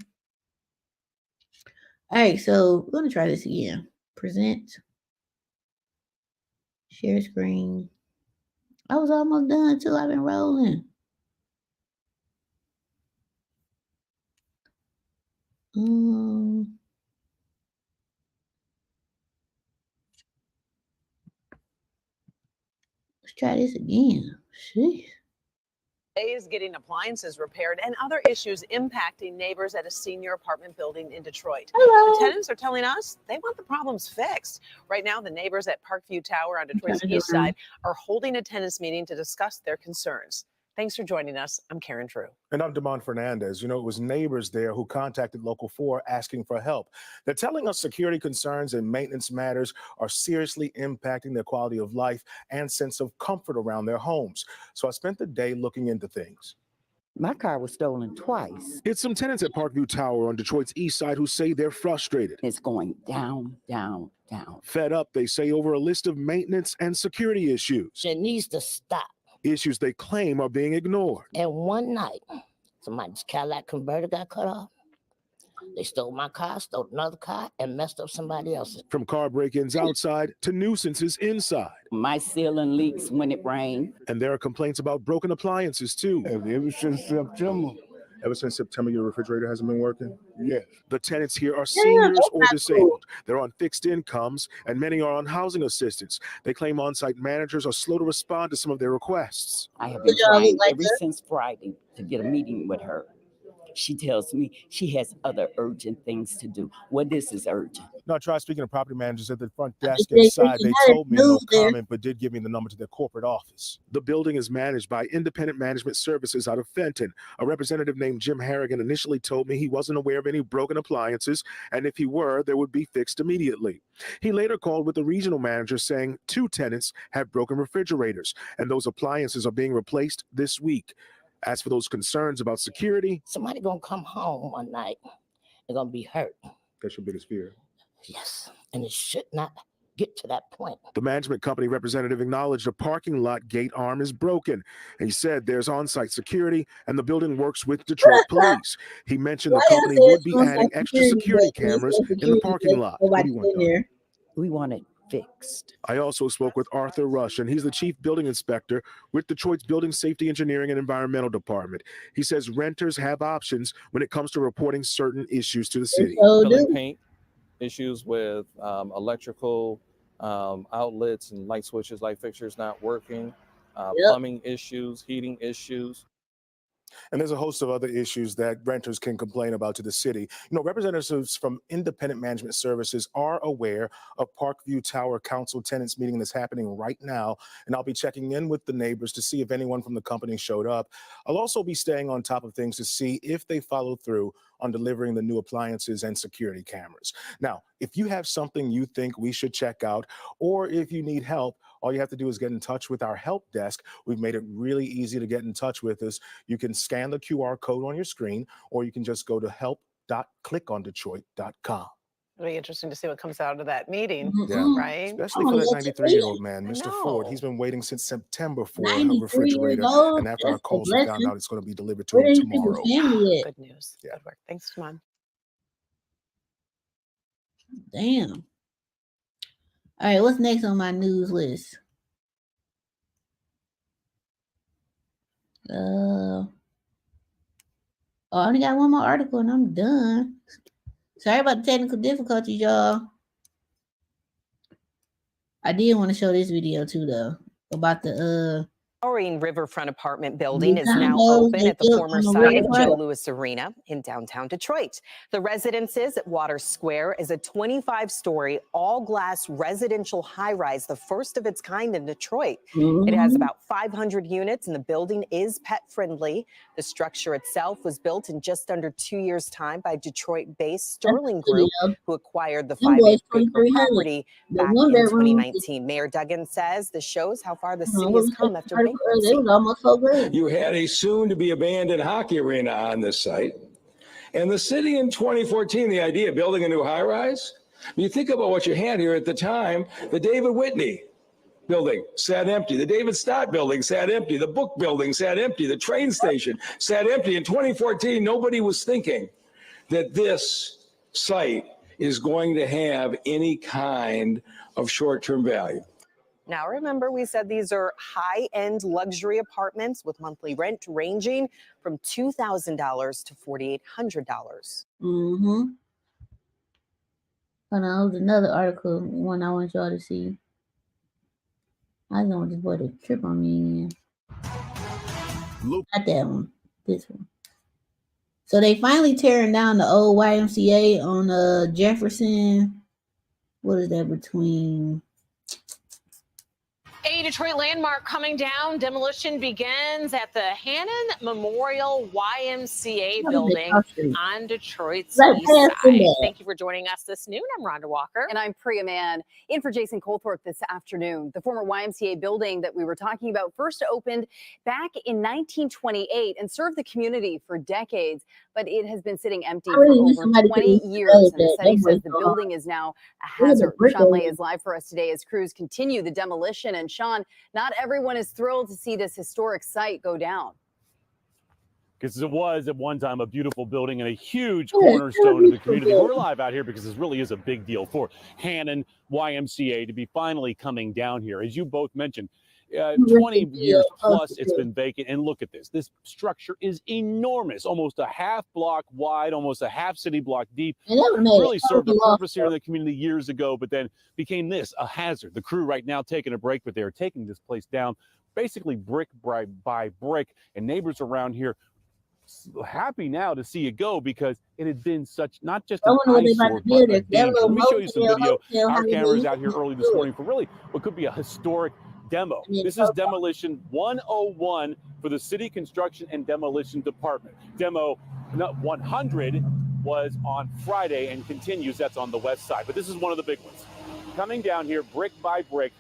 All right, so we're going to try this again. Present. Share screen. I was almost done too. I've been rolling. Let's try this again. Sheesh. Delays getting appliances repaired and other issues impacting neighbors at a senior apartment building in Detroit. Hello. The tenants are telling us they want the problems fixed. Right now, the neighbors at Parkview Tower on Detroit's east side are holding a tenants meeting to discuss their concerns. Thanks for joining us. I'm Karen Drew. And I'm Damon Fernandez. You know, it was neighbors there who contacted Local 4 asking for help. They're telling us security concerns and maintenance matters are seriously impacting their quality of life and sense of comfort around their homes. So I spent the day looking into things. My car was stolen twice. It's some tenants at Parkview Tower on Detroit's east side who say they're frustrated. It's going down, down, down. Fed up, they say, over a list of maintenance and security issues. It needs to stop. Issues they claim are being ignored. And one night, somebody's Cadillac converter got cut off. They stole my car, stole another car, and messed up somebody else's. From car break-ins outside to nuisances inside. My ceiling leaks when it rains. And there are complaints about broken appliances, too. Ever since September. Ever since September, your refrigerator hasn't been working? Yes. The tenants here are seniors or disabled. They're on fixed incomes, and many are on housing assistance. They claim on-site managers are slow to respond to some of their requests. I have been trying ever since Friday to get a meeting with her. She tells me she has other urgent things to do. Well, this is urgent. No, I tried speaking to property managers at the front desk inside. They told me no comment, but did give me the number to their corporate office. The building is managed by Independent Management Services out of Fenton. A representative named Jim Harrigan initially told me he wasn't aware of any broken appliances, and if he were, they would be fixed immediately. He later called with the regional manager saying 2 tenants have broken refrigerators, and those appliances are being replaced this week. As for those concerns about security, somebody gonna come home one night. They're gonna be hurt. That's your biggest fear. Yes, and it should not get to that point. The management company representative acknowledged a parking lot gate arm is broken. He said there's on-site security and the building works with Detroit police. He mentioned the company would be adding extra security cameras in the parking lot. What do you want, though? We want it fixed. I also spoke with Arthur Rush, and he's the chief building inspector with Detroit's Building Safety Engineering and Environmental Department. He says renters have options when it comes to reporting certain issues to the city. Filling paint, issues with electrical outlets and light switches, light fixtures not working, plumbing issues, heating issues. And there's a host of other issues that renters can complain about to the city. Representatives from Independent Management Services are aware of Parkview Tower Council tenants meeting that's happening right now, and I'll be checking in with the neighbors to see if anyone from the company showed up. I'll also be staying on top of things to see if they follow through on delivering the new appliances and security cameras. Now, if you have something you think we should check out, or if you need help, all you have to do is get in touch with our help desk. We've made it really easy to get in touch with us. You can scan the QR code on your screen, or you can just go to help.clickondetroit.com. It'll be interesting to see what comes out of that meeting, Yeah. right? Especially for that 93-year-old man, I Mr. Ford. know. He's been waiting since September for a 93 years refrigerator. old. And after our That's a calls, we found blessing. out it's going to be delivered to Where him these people's tomorrow. family at? Good news. Yeah. Good work. Thanks, Timon. Damn. All right, what's next on my news list? Oh, I only got one more article and I'm done. Sorry about the technical difficulties, y'all. I did want to show this video too, though, about the Towering riverfront apartment building new is now condos open they at the built former on the site of Joe riverfront. Louis Arena in downtown Detroit. The Residences at Water Square is a 25-story all-glass residential high-rise, the first of its kind in Detroit. It has about 500 units, and the building is pet-friendly. The structure itself was built in just under 2 years' time by Detroit-based Sterling Group, who acquired the Them boys 5-acre 2300. property The back one in bedroom 2019. Mayor Duggan says this shows how far the what city we has said come the after article earlier, bankruptcy. it was almost $4 grand. You had a soon-to-be-abandoned hockey arena on this site. And the city in 2014, the idea of building a new high-rise, you think about what you had here at the time, the David Whitney building sat empty. The David Stott building sat empty. The book building sat empty. The train station sat empty. In 2014, nobody was thinking that this site is going to have any kind of short-term value. Now, remember, we said these are high-end luxury apartments with monthly rent ranging from $2,000 to $4,800. Mm-hmm. Hold on, there's another article, one I want y'all to see. I don't want this boy to trip on me again. Not that one. This one. So they finally tearing down the old YMCA on Jefferson. What is that between? A Detroit landmark coming down. Demolition begins at the Hannon Memorial YMCA building on Detroit's east side. Thank you for joining us this noon. I'm Rhonda Walker. And I'm Priya Mann, in for Jason Colthorpe this afternoon. The former YMCA building that we were talking about first opened back in 1928 and served the community for decades, but it has been sitting empty for over 20 years. And the city says the building is now a hazard. Sean Lay is live for us today as crews continue the demolition. And Sean, not everyone is thrilled to see this historic site go down. Because it was at one time a beautiful building and a huge cornerstone of the community. We're live out here because this really is a big deal for Hannon YMCA to be finally coming down here. As you both mentioned, 20 years plus it's been vacant. And look at this. This structure is enormous, almost a half block wide, almost a half city block deep. Really served a purpose here in the community years ago, but then became this, a hazard. The crew right now taking a break, but they're taking this place down basically brick by brick. And neighbors around here happy now to see it go because it had been such, not just an eyesore, but a danger. Let me show you some video. Our cameras out here early this morning for really what could be a historic demo. This is demolition 101 for the City Construction and Demolition Department. Demo 100 was on Friday and continues. That's on the west side. But this is one of the big ones. Coming down here brick by brick,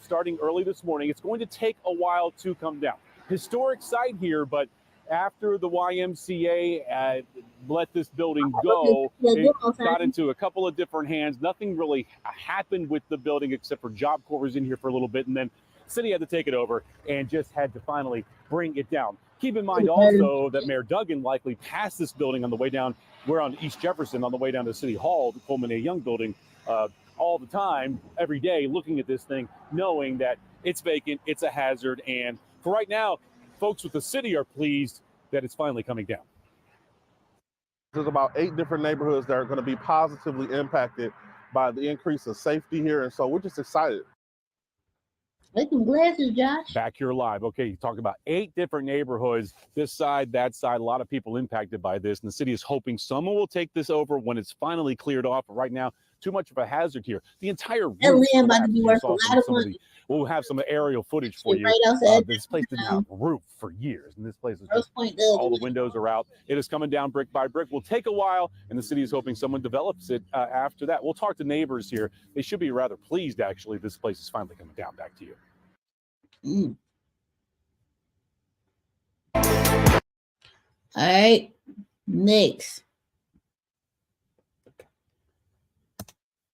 starting early this morning. It's going to take a while to come down. Historic site here, but after the YMCA let this building go, it got into a couple of different hands. Nothing really happened with the building except for Job Corps was in here for a little bit, and then the city had to take it over and just had to finally bring it down. Keep in mind also that Mayor Duggan likely passed this building on the way down. We're on East Jefferson on the way down to City Hall, the Coleman A. Young building, all the time, every day, looking at this thing, knowing that it's vacant, it's a hazard, and for right now, folks with the city are pleased that it's finally coming down. There's about 8 different neighborhoods that are going to be positively impacted by the increase of safety here, and so we're just excited. Make some glasses, Josh. Back here live. Okay, you talked about 8 different neighborhoods, this side, that side, a lot of people impacted by this. And the city is hoping someone will take this over when it's finally cleared off. But right now, too much of a hazard here. The entire roof That land about to be worth collapsed. a lot of money. We'll have some aerial footage for you. Right outside. This place didn't have a roof for years, and this place is Grosse just, Pointe all the windows are out. It is coming down brick by brick. Will take a while, and the city is hoping someone develops it after that. We'll talk to neighbors here. They should be rather pleased, actually. This place is finally coming down. Back to you. All right, next.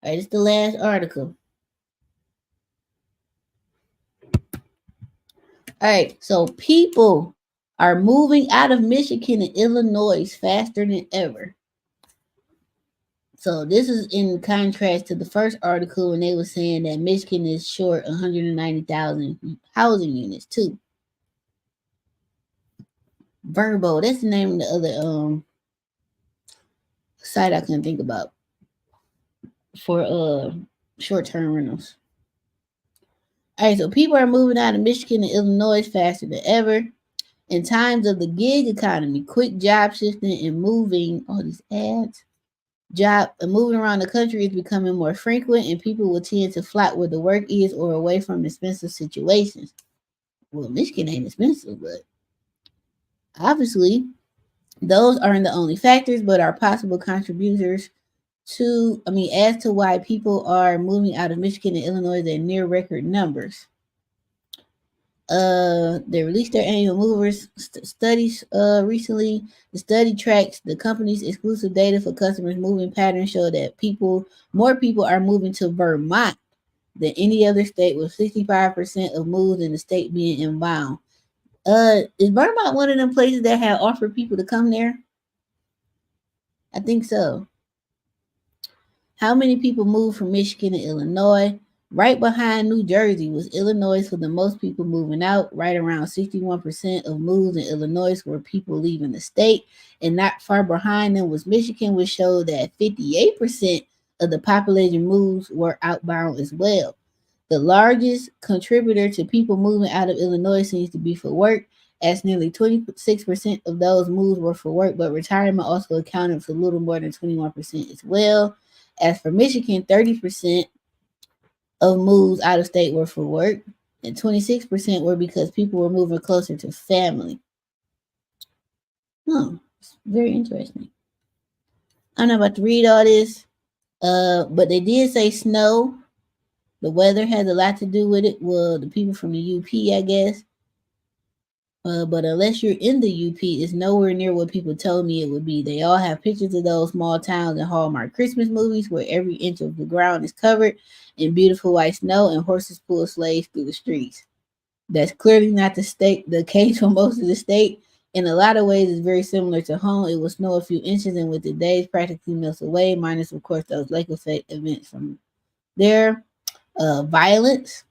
All right, it's the last article. All right, so people are moving out of Michigan and Illinois faster than ever. So this is in contrast to the first article when they were saying that Michigan is short 190,000 housing units too. Verbo, that's the name of the other site I couldn't think about for short-term rentals. All right, so people are moving out of Michigan and Illinois faster than ever. In times of the gig economy, quick job shifting and moving, all these ads, moving around the country is becoming more frequent, and people will tend to flock where the work is or away from expensive situations. Well, Michigan ain't expensive, but obviously those aren't the only factors, but are possible contributors as to why people are moving out of Michigan and Illinois at near record numbers. They released their annual movers studies recently. The study tracks the company's exclusive data for customers' moving patterns, show that more people are moving to Vermont than any other state, with 65% of moves in the state being inbound. Is Vermont one of them places that have offered people to come there? I think so. How many people moved from Michigan to Illinois? Right behind New Jersey was Illinois, with the most people moving out. Right around 61% of moves in Illinois were people leaving the state. And not far behind them was Michigan, which showed that 58% of the population moves were outbound as well. The largest contributor to people moving out of Illinois seems to be for work, as nearly 26% of those moves were for work, but retirement also accounted for a little more than 21% as well. As for Michigan, 30% of moves out of state were for work, and 26% were because people were moving closer to family. It's very interesting. I'm not about to read all this, but they did say snow. The weather has a lot to do with it. Well, the people from the UP, I guess. But unless you're in the UP, it's nowhere near what people told me it would be. They all have pictures of those small towns and Hallmark Christmas movies where every inch of the ground is covered in beautiful white snow and horses pull sleighs through the streets. That's clearly not the case for most of the state. In a lot of ways, it's very similar to home. It will snow a few inches, and with the days practically melts away, minus, of course, those lake effect events from there. Violence,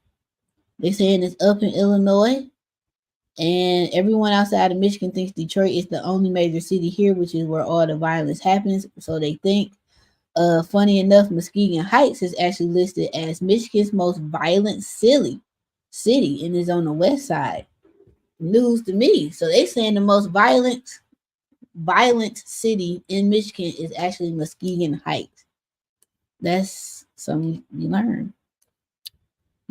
they're saying it's up in Illinois. And everyone outside of Michigan thinks Detroit is the only major city here, which is where all the violence happens. So they think. Funny enough, Muskegon Heights is actually listed as Michigan's most violent city, and is on the west side. News to me. So they saying the most violent city in Michigan is actually Muskegon Heights. That's something you learn.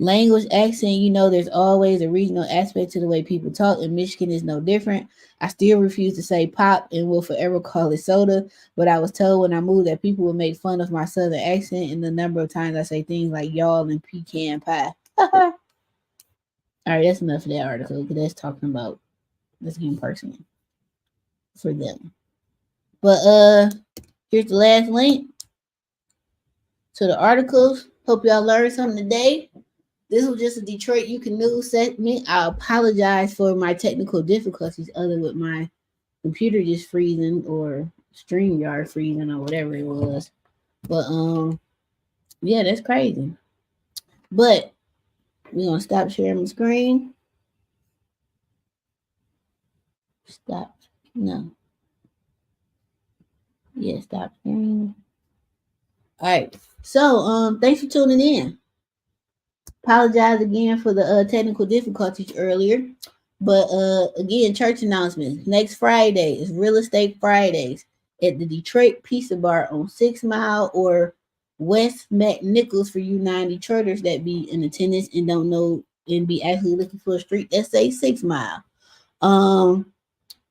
Language, accent, there's always a regional aspect to the way people talk, and Michigan is no different. I still refuse to say pop and will forever call it soda, but I was told when I moved that people would make fun of my southern accent and the number of times I say things like y'all and pecan pie. All right, that's enough of that article, because that's talking about this game personally for them. But here's the last link to the articles. Hope y'all learned something today. This was just a Detroit You Can News segment. I apologize for my technical difficulties, other with my computer just freezing or StreamYard freezing or whatever it was. But yeah, that's crazy. But we're gonna stop sharing my screen. Stop. No. Yeah, stop sharing. All right. So thanks for tuning in. Apologize again for the technical difficulties earlier. But again, church announcements. Next Friday is Real Estate Fridays at the Detroit Pizza Bar on 6 Mile or West McNichols for you non-Detroiters that be in attendance and don't know and be actually looking for a street that say 6 Mile.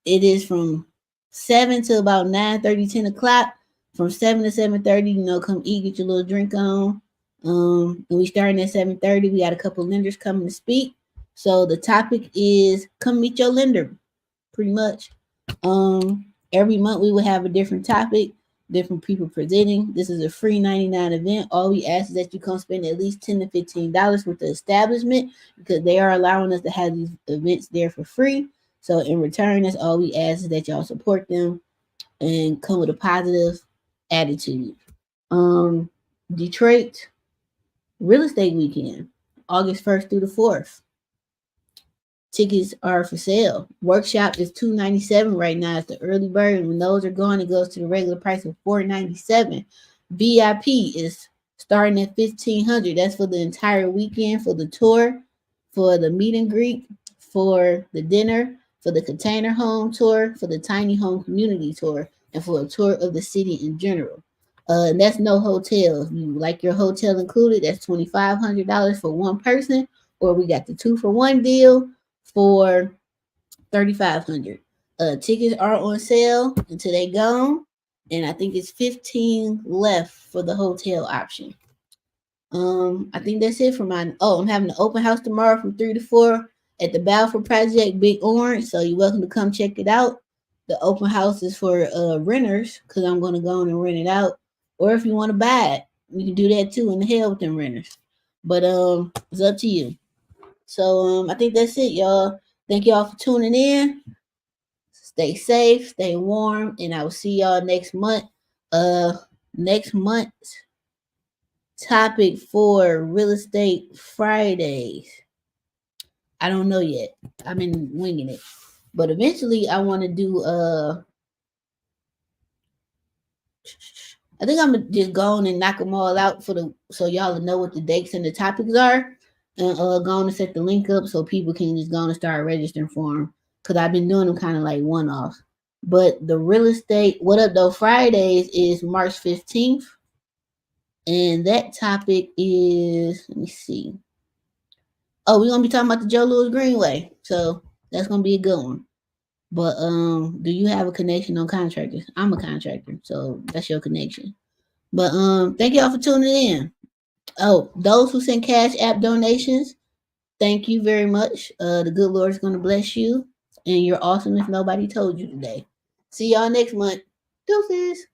It is from 7 to about 9:30, 10 o'clock. From 7 to 7:30, come eat, get your little drink on. And we starting at 7:30. We got a couple lenders coming to speak. So the topic is come meet your lender, pretty much. Every month we will have a different topic, different people presenting. This is a free 99 event. All we ask is that you come spend at least $10 to $15 with the establishment because they are allowing us to have these events there for free. So in return, that's all we ask is that y'all support them and come with a positive attitude. Detroit Real Estate Weekend, August 1st through the 4th. Tickets are for sale. Workshop is $297 right now. It's the early bird. And when those are gone, it goes to the regular price of $497. VIP is starting at $1,500. That's for the entire weekend, for the tour, for the meet and greet, for the dinner, for the container home tour, for the tiny home community tour, and for a tour of the city in general. And that's no hotel. If you like your hotel included, that's $2,500 for one person, or we got the 2-for-1 deal for $3,500. Tickets are on sale until they gone, and I think it's 15 left for the hotel option. I think that's it for mine. Oh, I'm having an open house tomorrow from 3 to 4 at the Balfour Project, Big Orange. So you're welcome to come check it out. The open house is for renters because I'm going to go in and rent it out. Or if you want to buy it, you can do that too. In the hell with them renters. But it's up to you. So I think that's it, y'all. Thank y'all for tuning in. Stay safe, stay warm, and I will see y'all next month. Next month's topic for Real Estate Fridays, I don't know yet. I've been winging it, but eventually I want to do. I think I'm gonna just go on and knock them all out so y'all know what the dates and the topics are, and go on and set the link up so people can just go on and start registering for them. Cause I've been doing them kind of like one off. But the Real Estate What Up Though Fridays is March 15th. And that topic is, let me see. Oh, we're gonna be talking about the Joe Louis Greenway. So that's gonna be a good one. But do you have a connection on contractors? I'm a contractor, so that's your connection. But thank y'all for tuning in. Oh, those who send Cash App donations, thank you very much. The good Lord is gonna bless you, and you're awesome if nobody told you today. See y'all next month. Deuces.